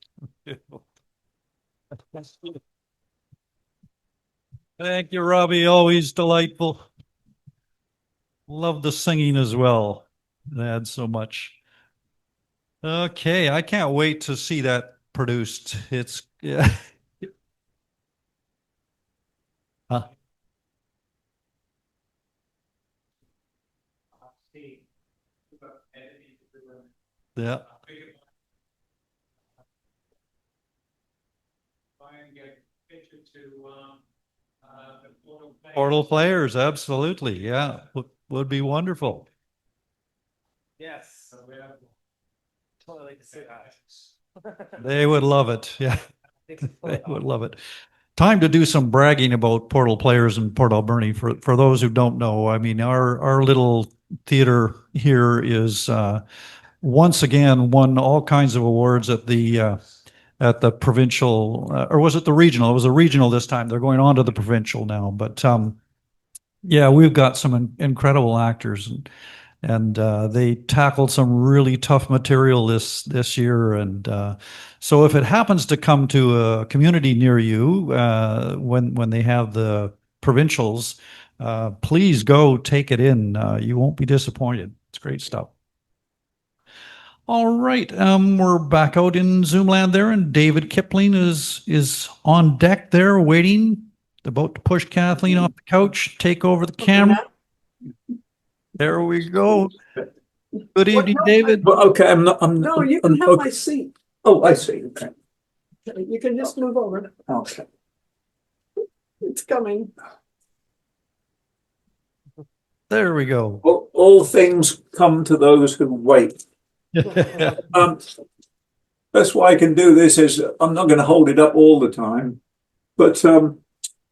Thank you, Robbie. Always delightful. Love the singing as well. It adds so much. Okay, I can't wait to see that produced. It's yeah. Huh? Yeah. Try and get a picture to Portal players, absolutely. Yeah, would be wonderful. Yes. Totally like to see that. They would love it. Yeah, they would love it. Time to do some bragging about Portal players in Port Alberni. For those who don't know, I mean, our little theater here is once again won all kinds of awards at the provincial, or was it the regional? It was a regional this time. They're going on to the provincial now. But yeah, we've got some incredible actors, and they tackled some really tough material this year. And so if it happens to come to a community near you when they have the provincials, please go take it in. You won't be disappointed. It's great stuff. All right, we're back out in Zoom land there, and David Kipling is on deck there waiting, about to push Kathleen off the couch, take over the camera. There we go. Good evening, David. Well, okay, I'm not. No, you can have my seat. Oh, I see. Okay. You can just move over. Okay. It's coming. There we go. All things come to those who wait. That's why I can do this is I'm not going to hold it up all the time, but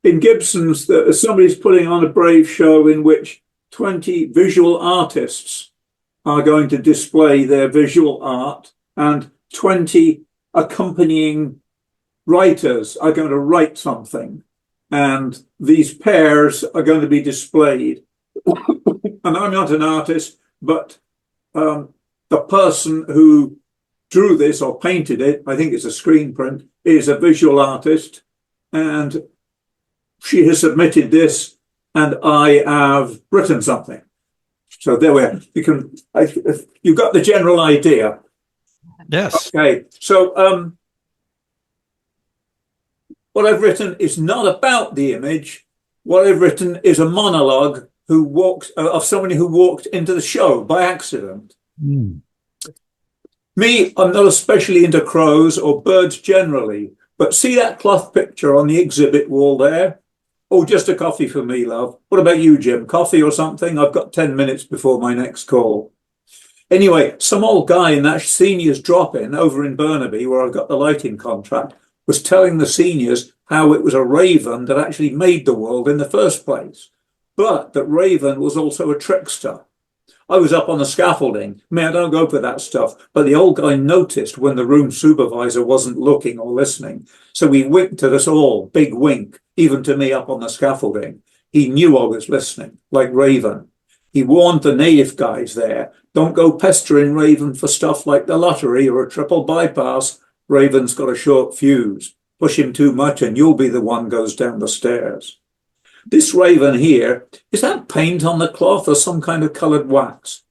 in Gibsons, somebody's putting on a brave show in which 20 visual artists are going to display their visual art, and 20 accompanying writers are going to write something, and these pairs are going to be displayed. And I'm not an artist, but the person who drew this or painted it, I think it's a screen print, is a visual artist, and she has submitted this, and I have written something. So there we are. You've got the general idea. Yes. Okay. So what I've written is not about the image. What I've written is a monologue of somebody who walked into the show by accident. Me, I'm not especially into crows or birds generally, but see that cloth picture on the exhibit wall there? Oh, just a coffee for me, love. What about you, Jim? Coffee or something? I've got 10 minutes before my next call. Anyway, some old guy in that seniors drop-in over in Burnaby, where I've got the lighting contract, was telling the seniors how it was a raven that actually made the world in the first place, but that Raven was also a trickster. I was up on the scaffolding. Man, I don't go for that stuff. But the old guy noticed when the room supervisor wasn't looking or listening. So he winked at us all, big wink, even to me up on the scaffolding. He knew I was listening, like Raven. He warned the native guys there, don't go pestering Raven for stuff like the lottery or a triple bypass. Raven's got a short fuse. Push him too much and you'll be the one goes down the stairs. This raven here, is that paint on the cloth or some kind of coloured wax?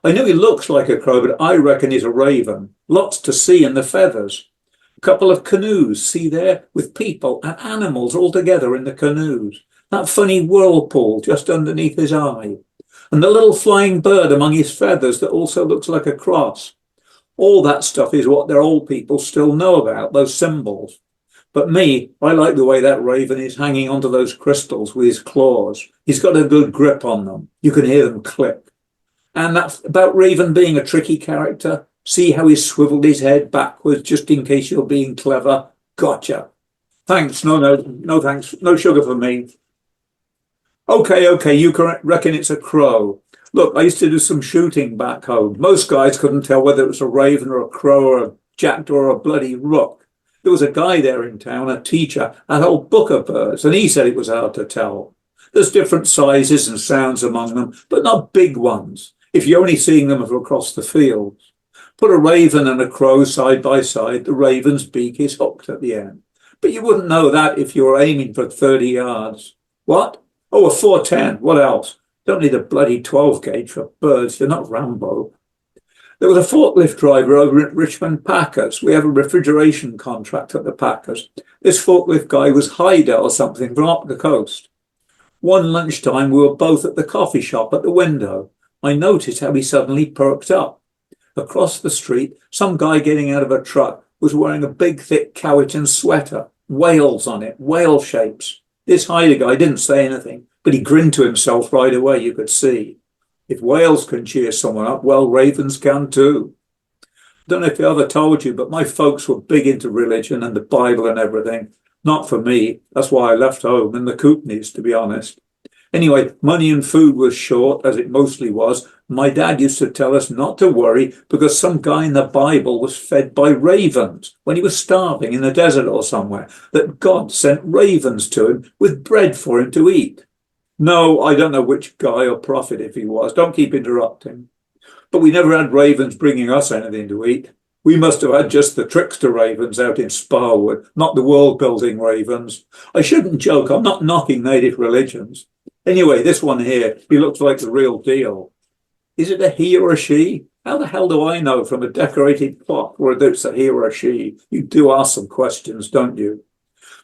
I know he looks like a crow, but I reckon he's a raven. Lots to see in the feathers. A couple of canoes, see there, with people and animals all together in the canoes. That funny whirlpool just underneath his eye. And the little flying bird among his feathers that also looks like a cross. All that stuff is what their old people still know about, those symbols. But me, I like the way that raven is hanging onto those crystals with his claws. He's got a good grip on them. You can hear them click. And that's about Raven being a tricky character. See how he swiveled his head backwards just in case you're being clever. Gotcha. Thanks. No thanks. No sugar for me. Okay. You reckon it's a crow. Look, I used to do some shooting back home. Most guys couldn't tell whether it was a raven or a crow or a jackdaw or a bloody rook. There was a guy there in town, a teacher, a whole book of birds, and he said it was hard to tell. There's different sizes and sounds among them, but not big ones, if you're only seeing them from across the fields. Put a raven and a crow side by side, the raven's beak is hooked at the end. But you wouldn't know that if you were aiming for 30 yards. What? Oh, a 410. What else? Don't need a bloody 12 gauge for birds. You're not Rambo. There was a forklift driver over at Richmond Packers. We have a refrigeration contract at the Packers. This forklift guy was Hyder or something from up the coast. One lunchtime, we were both at the coffee shop at the window. I noticed how he suddenly perked up. Across the street, some guy getting out of a truck was wearing a big, thick Cowiton sweater, whales on it, whale shapes. This Hyder guy didn't say anything, but he grinned to himself right away, you could see. If whales can cheer someone up, well, ravens can too. Don't know if I ever told you, but my folks were big into religion and the Bible and everything. Not for me. That's why I left home and the Kootenays, to be honest. Anyway, money and food was short, as it mostly was. My dad used to tell us not to worry because some guy in the Bible was fed by ravens when he was starving in the desert or somewhere, that God sent ravens to him with bread for him to eat. No, I don't know which guy or prophet if he was. Don't keep interrupting. But we never had ravens bringing us anything to eat. We must have had just the trickster ravens out in Sparwood, not the world-building ravens. I shouldn't joke. I'm not knocking native religions. Anyway, this one here, he looks like the real deal. Is it a he or a she? How the hell do I know from a decorated clock whether it's a he or a she? You do ask some questions, don't you?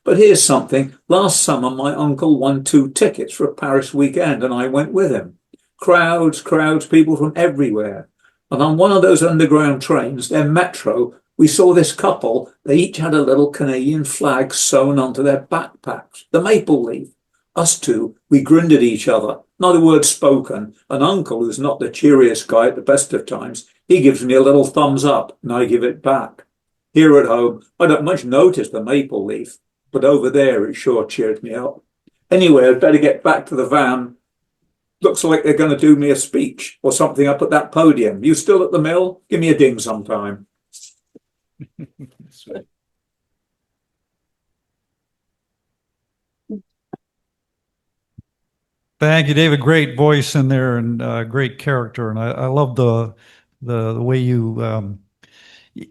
But here's something. Last summer, my uncle won 2 tickets for a Paris weekend, and I went with him. Crowds, people from everywhere. And on one of those underground trains, their metro, we saw this couple. They each had a little Canadian flag sewn onto their backpacks, the maple leaf. Us two, we grinned at each other, not a word spoken. An uncle, who's not the cheeriest guy at the best of times, he gives me a little thumbs up, and I give it back. Here at home, I don't much notice the maple leaf, but over there it sure cheered me up. Anyway, I'd better get back to the van. Looks like they're going to do me a speech or something up at that podium. You still at the mill? Give me a ding sometime. Thank you, David. Great voice in there and great character. And I love the way you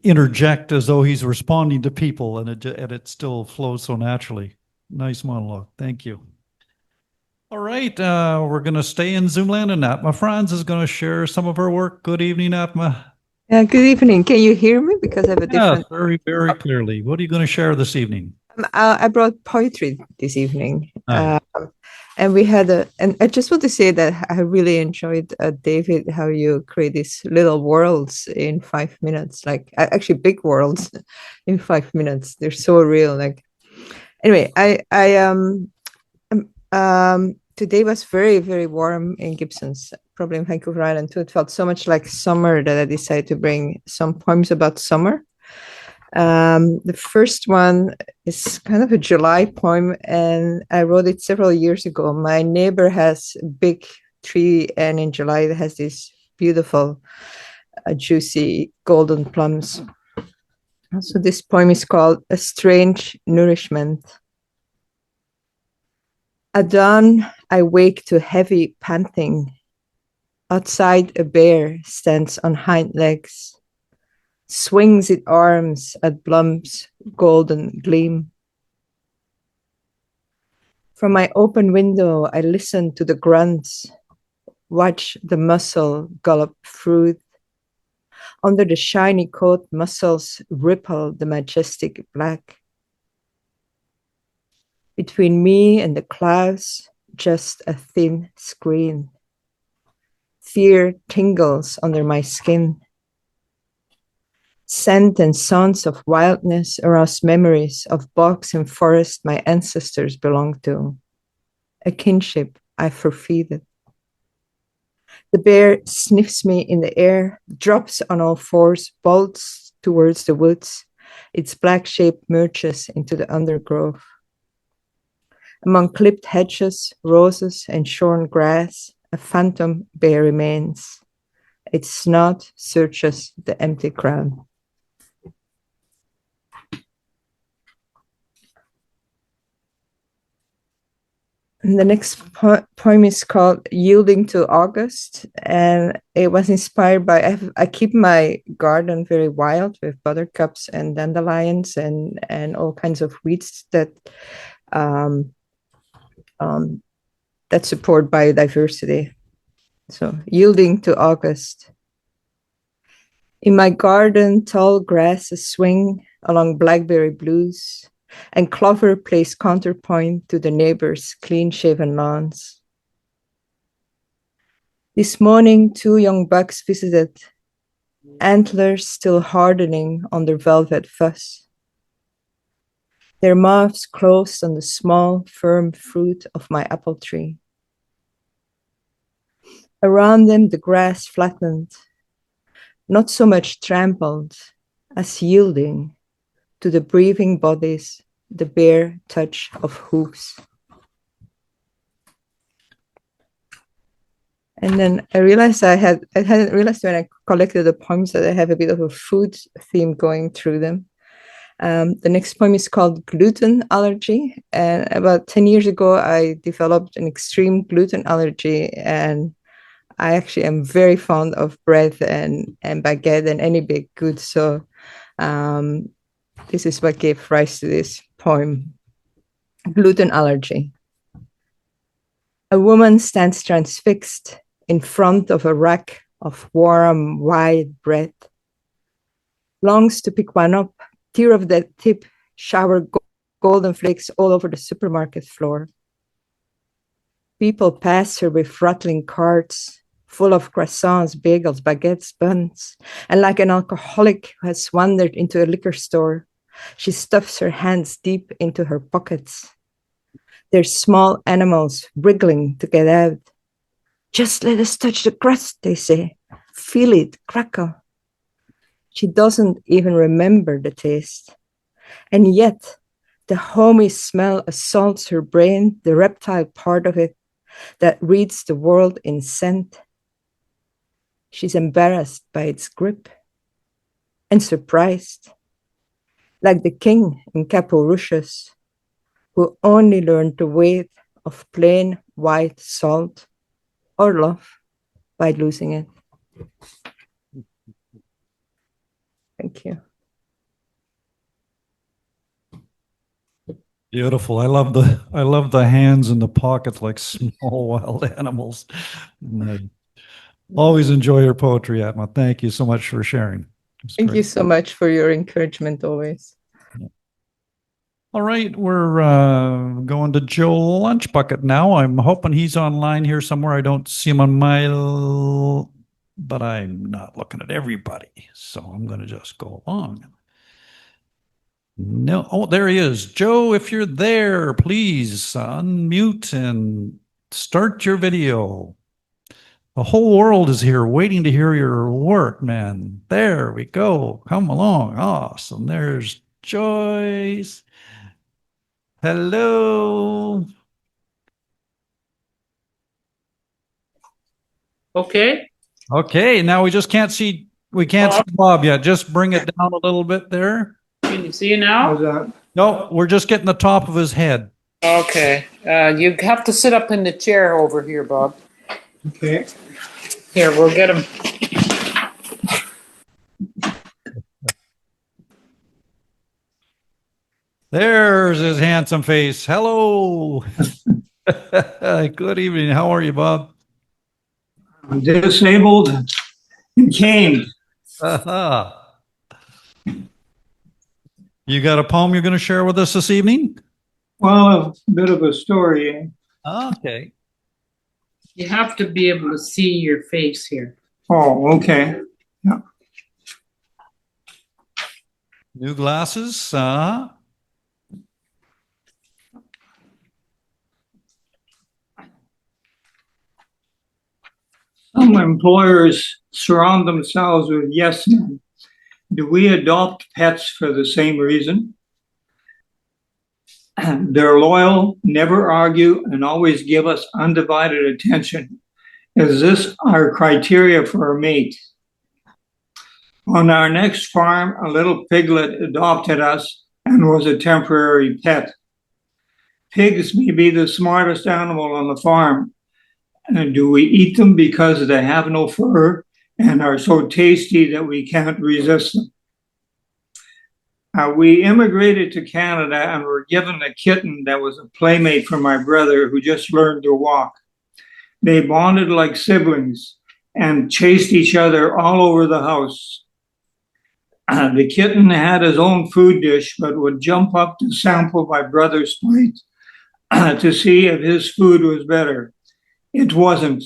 interject as though he's responding to people, and it still flows so naturally. Nice monologue. Thank you. All right, we're going to stay in Zoomland, and Atma Franz is going to share some of her work. Good evening, Atma. Good evening. Can you hear me? Because I have a different... very, very clearly. What are you going to share this evening? I brought poetry this evening. Nice. And we had and I just want to say that I really enjoyed, David, how you create these little worlds in 5 minutes, like actually big worlds in 5 minutes. They're so real. Like, anyway, today was very, very warm in Gibsons, probably in Vancouver Island too. It felt so much like summer that I decided to bring some poems about summer. The first one is kind of a July poem, and I wrote it several years ago. My neighbor has a big tree, and in July it has these beautiful, juicy golden plums. So this poem is called A Strange Nourishment. At dawn, I wake to heavy panting. Outside, a bear stands on hind legs, swings its arms at Blum's golden gleam. From my open window, I listen to the grunts, watch the mussel gulp fruit. Under the shiny coat, mussels ripple the majestic black. Between me and the clouds, just a thin screen. Fear tingles under my skin. Scent and sounds of wildness arouse memories of bogs and forests my ancestors belonged to, a kinship I forfeited. The bear sniffs me in the air, drops on all fours, bolts towards the woods. Its black shape merges into the undergrowth. Among clipped hedges, roses, and shorn grass, a phantom bear remains. Its snout searches the empty ground. And the next poem is called Yielding to August, and it was inspired by, I keep my garden very wild with buttercups and dandelions and all kinds of weeds that support biodiversity. So yielding to August. In my garden, tall grasses swing along blackberry blues, and clover plays counterpoint to the neighbors' clean-shaven lawns. This morning, 2 young bucks visited, antlers still hardening on their velvet fuzz. their mouths closed on the small, firm fruit of my apple tree. Around them, the grass flattened, not so much trampled as yielding to the breathing bodies, the bare touch of hooves. And then I realized I hadn't realized when I collected the poems that I have a bit of a food theme going through them. The next poem is called Gluten Allergy. And about 10 years ago, I developed an extreme gluten allergy. And I actually am very fond of bread and baguette and any baked goods. So this is what gave rise to this poem, Gluten Allergy. A woman stands transfixed in front of a rack of warm, white bread, longs to pick one up, tear of that tip, shower golden flakes all over the supermarket floor. People pass her with rattling carts, full of croissants, bagels, baguettes, buns, and like an alcoholic who has wandered into a liquor store, she stuffs her hands deep into her pockets. They're small animals wriggling to get out. Just let us touch the crust, they say. Feel it crackle. She doesn't even remember the taste. And yet, the homey smell assaults her brain, the reptile part of it that reads the world in scent. She's embarrassed by its grip and surprised, like the king in Caporushes, who only learned the weight of plain white salt or love by losing it. Thank you. Beautiful. I love the hands in the pockets like small wild animals. I always enjoy your poetry, Atma. Thank you so much for sharing. Thank you so much for your encouragement always. All right, we're going to Joe Lunch Bucket now. I'm hoping he's online here somewhere. I don't see him on my, but I'm not looking at everybody, so I'm going to just go along. No, oh, there he is. Joe, if you're there, please unmute and start your video. The whole world is here waiting to hear your work, man. There we go. Come along. Awesome. There's Joyce. Hello. Okay. Okay, now we just can't see, we can't see Bob yet. Just bring it down a little bit there. Can you see it now? No, we're just getting the top of his head. Okay. You have to sit up in the chair over here, Bob. Okay. Here, we'll get him. There's his handsome face. Hello. Good evening. How are you, Bob? I'm disabled and caned. You got a poem you're going to share with us this evening? Well, a bit of a story. Okay. You have to be able to see your face here. Oh, okay. Yeah. New glasses. Some employers surround themselves with yes men. Do we adopt pets for the same reason? They're loyal, never argue, and always give us undivided attention. Is this our criteria for a mate? On our next farm, a little piglet adopted us and was a temporary pet. Pigs may be the smartest animal on the farm. And do we eat them because they have no fur and are so tasty that we can't resist them? We immigrated to Canada and were given a kitten that was a playmate for my brother who just learned to walk. They bonded like siblings and chased each other all over the house. The kitten had his own food dish, but would jump up to sample my brother's plate to see if his food was better. It wasn't.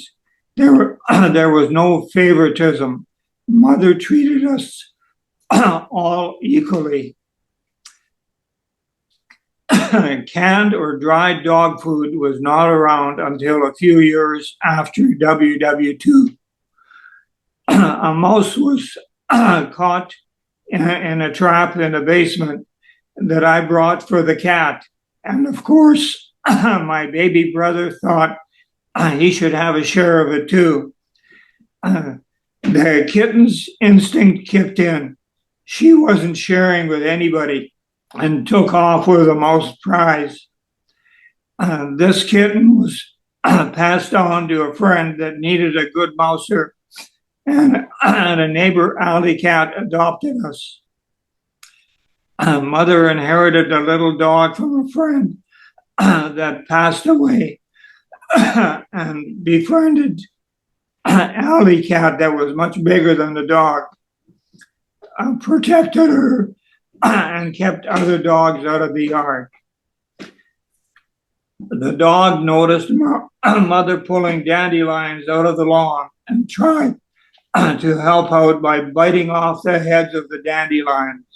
There was no favoritism. Mother treated us all equally. canned or dried dog food was not around until a few years after WW2. A mouse was caught in a trap in the basement that I brought for the cat. And of course, my baby brother thought he should have a share of it too. The kitten's instinct kicked in. She wasn't sharing with anybody and took off with a mouse prize. This kitten was passed on to a friend that needed a good mouser, and a neighbor alley cat adopted us. Mother inherited a little dog from a friend that passed away and befriended an alley cat that was much bigger than the dog, protected her and kept other dogs out of the yard. The dog noticed mother pulling dandelions out of the lawn and tried to help out by biting off the heads of the dandelions.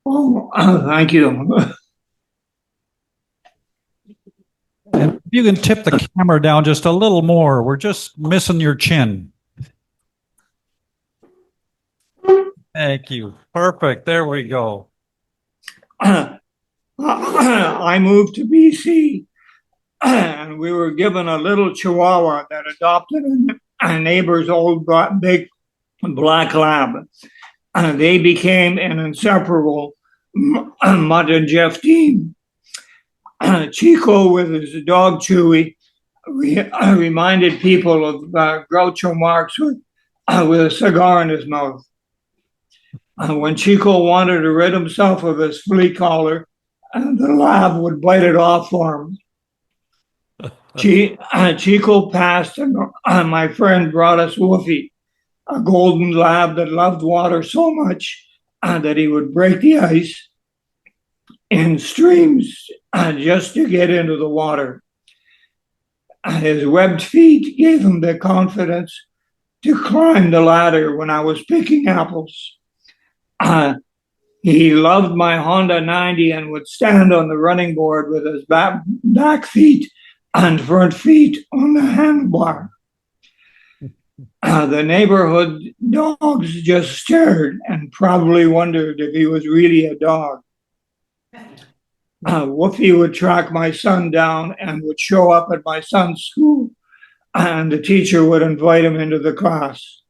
Oh, thank you. And if you can tip the camera down just a little more, we're just missing your chin. Thank you. Perfect. There we go. I moved to BC and we were given a little chihuahua that adopted a neighbor's old big black lab. They became an inseparable Mutt and Jeff team. Chico with his dog Chewy reminded people of Groucho Marx with a cigar in his mouth. When Chico wanted to rid himself of his flea collar, the lab would bite it off for him. Chico passed, and my friend brought us Woofy, a golden lab that loved water so much that he would break the ice in streams just to get into the water. His webbed feet gave him the confidence to climb the ladder when I was picking apples. He loved my Honda 90 and would stand on the running board with his back feet and front feet on the handlebar. The neighborhood dogs just stared and probably wondered if he was really a dog. Woofy would track my son down and would show up at my son's school, and the teacher would invite him into the class.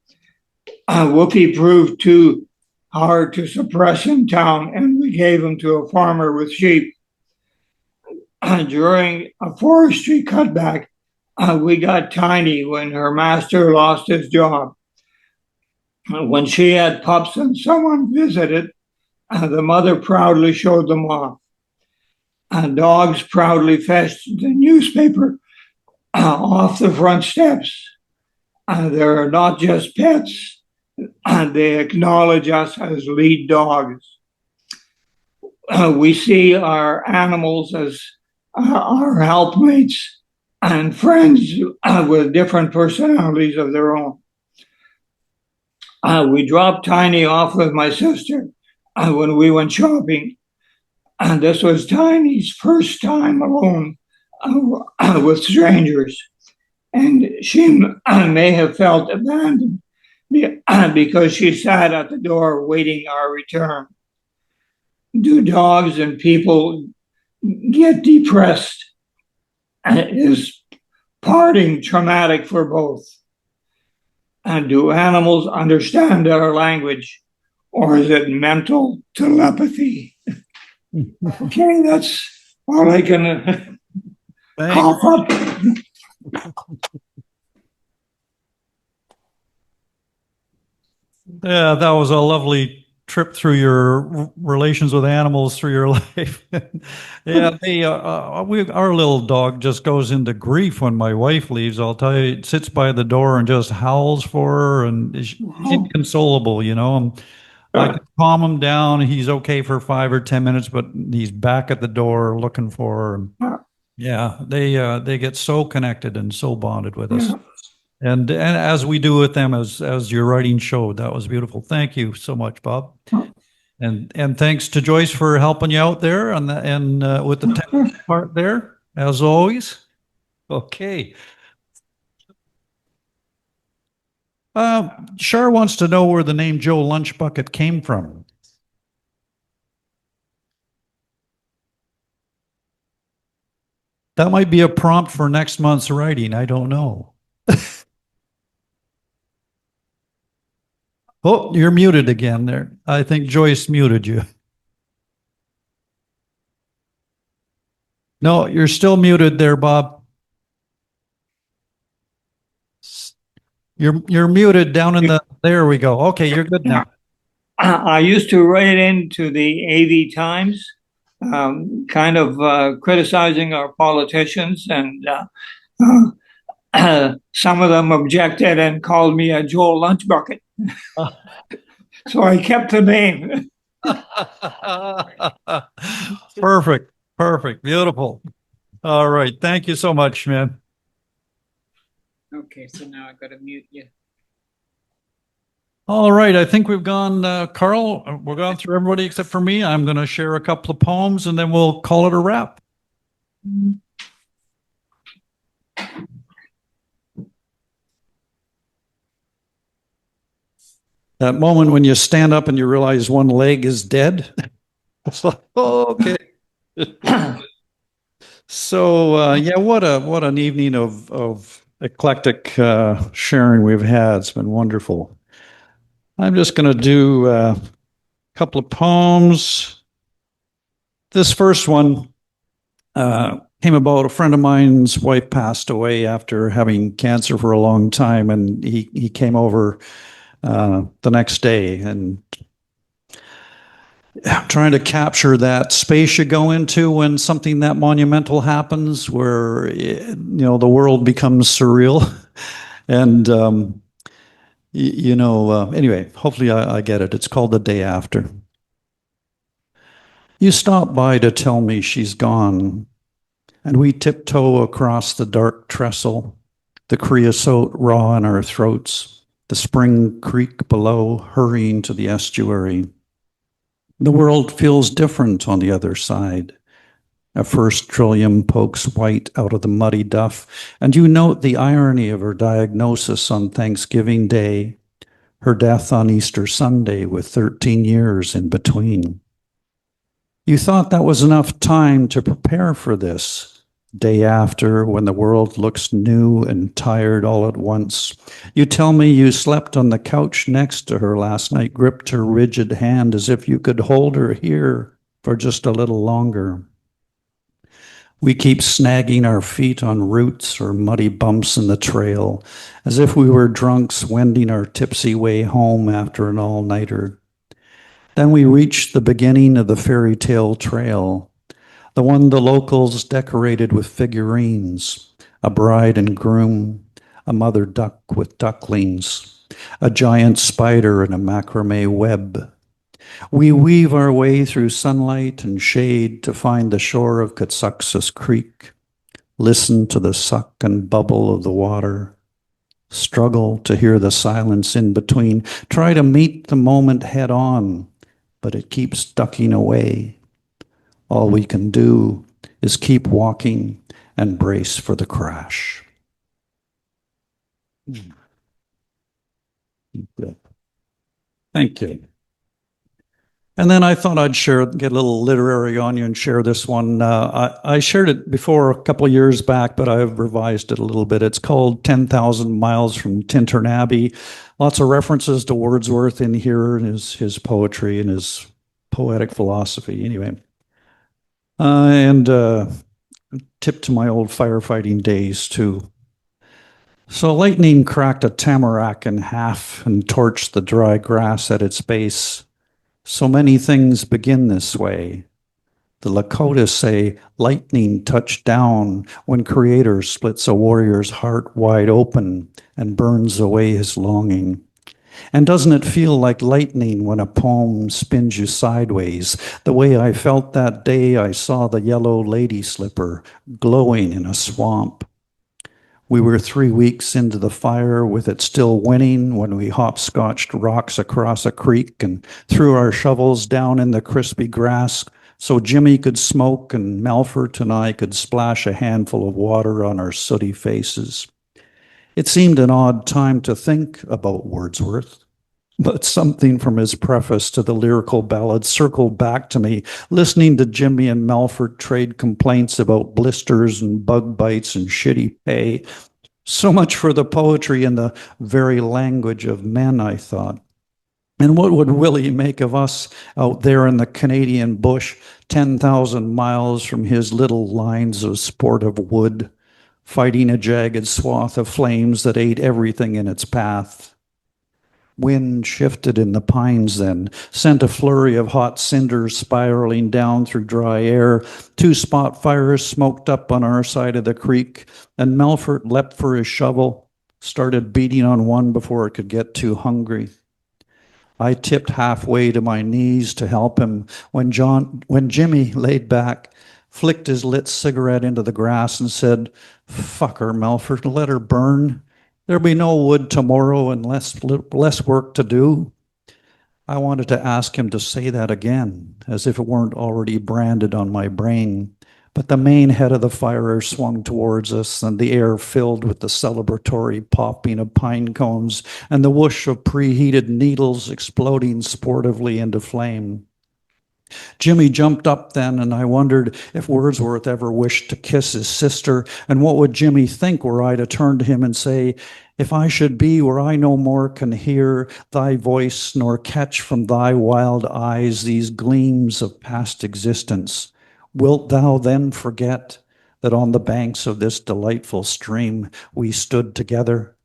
Woofy proved too hard to suppress in town, and we gave him to a farmer with sheep. During a forestry cutback, we got Tiny when her master lost his job. When she had pups and someone visited, the mother proudly showed them off. Dogs proudly fetched the newspaper off the front steps. They're not just pets, they acknowledge us as lead dogs. We see our animals as our helpmates and friends with different personalities of their own. We dropped Tiny off with my sister when we went shopping. And this was Tiny's first time alone with strangers. And she may have felt abandoned because she sat at the door waiting our return. Do dogs and people get depressed? Is parting traumatic for both? And do animals understand our language? Or is it mental telepathy? Okay, that's all I can cough up. Yeah, that was a lovely trip through your relations with animals through your life. Yeah, our little dog just goes into grief when my wife leaves. I'll tell you, it sits by the door and just howls for her and is inconsolable, you know. I can calm him down. He's okay for 5 or 10 minutes, but he's back at the door looking for her. Yeah, they get so connected and so bonded with us. And as we do with them, as your writing showed, that was beautiful. Thank you so much, Bob. And thanks to Joyce for helping you out there on the, and with the technical part there, as always. Okay. Char wants to know where the name Joe Lunchbucket came from. That might be a prompt for next month's writing. I don't know. Oh, you're muted again there. I think Joyce muted you. No, you're still muted there, Bob. You're muted down in the, there we go. Okay, you're good now. I used to write into the AV Times, kind of criticizing our politicians, and some of them objected and called me a Joel Lunchbucket. So I kept the name. Perfect. Perfect. Beautiful. All right. Thank you so much, man. Okay, so now I got to mute you. All right. I think we've gone, Karl, we're gone through everybody except for me. I'm going to share a couple of poems and then we'll call it a wrap. That moment when you stand up and you realize one leg is dead. It's like, oh, okay. So yeah, what an evening of eclectic sharing we've had. It's been wonderful. I'm just going to do a couple of poems. This first one came about. A friend of mine's wife passed away after having cancer for a long time, and he came over the next day, and I'm trying to capture that space you go into when something that monumental happens, where the world becomes surreal, and anyway, hopefully I get it. It's called The Day After. You stop by to tell me she's gone, and we tiptoe across the dark trestle, the creosote raw in our throats, the spring creek below hurrying to the estuary. The world feels different on the other side. A first trillium pokes white out of the muddy duff, and you note the irony of her diagnosis on Thanksgiving Day, her death on Easter Sunday with 13 years in between. You thought that was enough time to prepare for this. Day after, when the world looks new and tired all at once, you tell me you slept on the couch next to her last night, gripped her rigid hand as if you could hold her here for just a little longer. We keep snagging our feet on roots or muddy bumps in the trail, as if we were drunks wending our tipsy way home after an all-nighter. Then we reach the beginning of the fairy tale trail, the one the locals decorated with figurines, a bride and groom, a mother duck with ducklings, a giant spider in a macrame web. We weave our way through sunlight and shade to find the shore of Catsuxas Creek, listen to the suck and bubble of the water, struggle to hear the silence in between, try to meet the moment head on, but it keeps ducking away. All we can do is keep walking and brace for the crash. Thank you. And then I thought I'd get a little literary on you and share this one. I shared it before a couple of years back, but I've revised it a little bit. It's called 10,000 Miles from Tintern Abbey. Lots of references to Wordsworth in here and his poetry and his poetic philosophy. Anyway. And tip to my old firefighting days, too. So lightning cracked a tamarack in half and torched the dry grass at its base. So many things begin this way. The Lakotas say lightning touched down when Creator splits a warrior's heart wide open and burns away his longing. And doesn't it feel like lightning when a poem spins you sideways, the way I felt that day I saw the yellow lady slipper glowing in a swamp? We were 3 weeks into the fire with it still winning when we hopscotched rocks across a creek and threw our shovels down in the crispy grass so Jimmy could smoke and Melfort and I could splash a handful of water on our sooty faces. It seemed an odd time to think about Wordsworth, but something from his preface to the lyrical ballad circled back to me, listening to Jimmy and Melfort trade complaints about blisters and bug bites and shitty pay. So much for the poetry in the very language of men, I thought. And what would Willie make of us out there in the Canadian bush, 10,000 miles from his little lines of sportive wood, fighting a jagged swath of flames that ate everything in its path? Wind shifted in the pines then, sent a flurry of hot cinders spiraling down through dry air. 2 spot fires smoked up on our side of the creek, and Melfort leapt for his shovel, started beating on one before it could get too hungry. I tipped halfway to my knees to help him when Jimmy laid back, flicked his lit cigarette into the grass and said, "Fuck her, Melfort, let her burn. There'll be no wood tomorrow and less work to do." I wanted to ask him to say that again, as if it weren't already branded on my brain. But the main head of the fire swung towards us, and the air filled with the celebratory popping of pine cones and the whoosh of preheated needles exploding sportively into flame. Jimmy jumped up then, and I wondered if Wordsworth ever wished to kiss his sister, and what would Jimmy think were I to turn to him and say, "If I should be where I no more can hear thy voice, nor catch from thy wild eyes these gleams of past existence, wilt thou then forget that on the banks of this delightful stream we stood together?"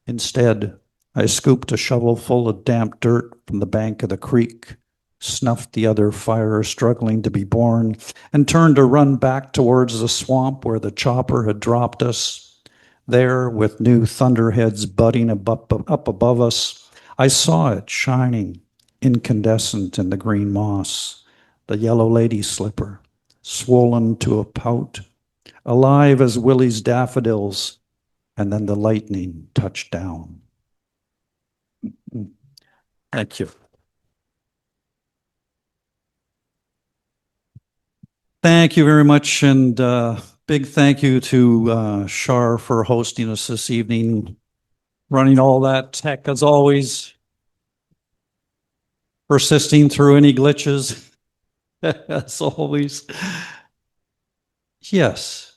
Instead, I scooped a shovelful of damp dirt from the bank of the creek, snuffed the other fire struggling to be born, and turned to run back towards the swamp where the chopper had dropped us. There, with new thunderheads budding up above us, I saw it shining, incandescent in the green moss, the yellow lady slipper, swollen to a pout, alive as Willie's daffodils, and then the lightning touched down. Thank you. Thank you very much, and big thank you to Char for hosting us this evening, running all that tech as always, persisting through any glitches as always. Yes.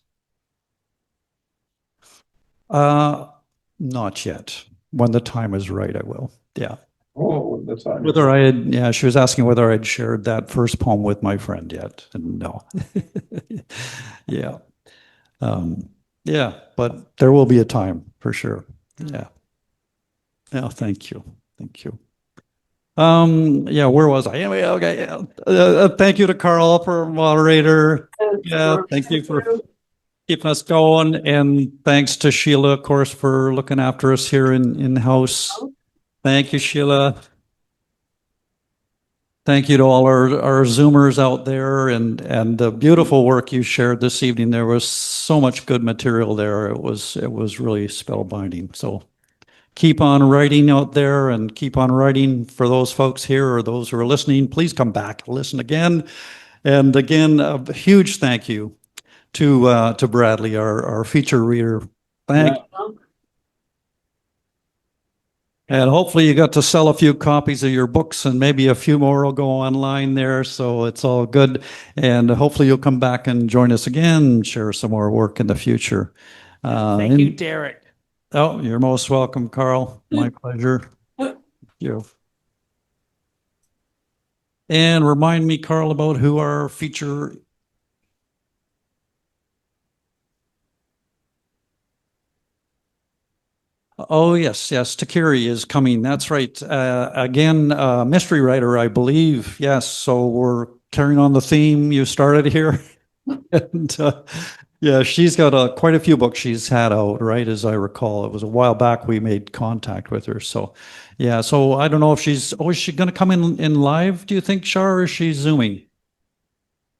Not yet. When the time is right, I will. Yeah. Oh, the time. Whether I had, yeah, she was asking whether I'd shared that first poem with my friend yet, and no. Yeah. Yeah, but there will be a time for sure. Yeah. Yeah, thank you. Thank you. Yeah, where was I? Anyway, okay. Thank you to Karl for moderator. Yeah, thank you for keeping us going, and thanks to Sheila, of course, for looking after us here in house. Thank you, Sheila. Thank you to all our Zoomers out there, and the beautiful work you shared this evening. There was so much good material there. It was really spellbinding. So keep on writing out there, and keep on writing for those folks here or those who are listening. Please come back, listen again. And again, a huge thank you to Bradley, our feature reader. And hopefully you got to sell a few copies of your books, and maybe a few more will go online there. So it's all good. And hopefully you'll come back and join us again and share some more work in the future. Thank you, Derek. Oh, you're most welcome, Karl. My pleasure. Thank you. And remind me, Karl, about who our feature. Oh, yes, Takiri is coming. That's right. Again, mystery writer, I believe. Yes, so we're carrying on the theme you started here. And yeah, she's got quite a few books she's had out, right, as I recall. It was a while back we made contact with her. So, yeah, so I don't know if is she going to come in live, do you think, Char, or is she Zooming?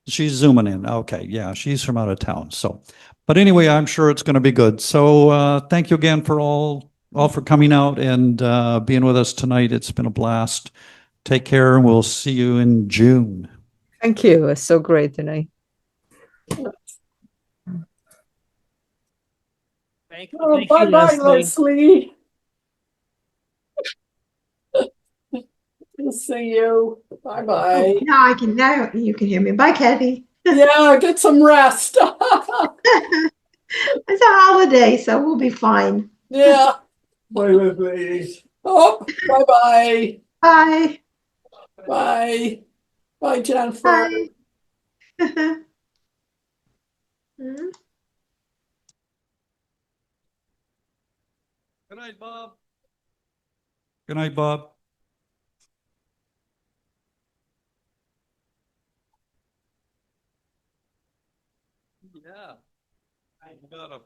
She's zooming in. Okay, yeah, she's from out of town. So, but anyway, I'm sure it's going to be good. So, thank you again for all for coming out and being with us tonight. It's been a blast. Take care, and we'll see you in June. Thank you. It was so great tonight. Thank Oh, you, bye-bye, Leslie. Leslie. We'll see you. Bye-bye. Now you can hear me. Bye, Kathy. Yeah, get some rest. It's a holiday, so we'll be fine. Yeah. Bye, Leslie. Oh, bye-bye. Bye. Bye. Bye, Jennifer. Bye. Hmm? Good night, Bob. Good night, Bob. Yeah, I got a.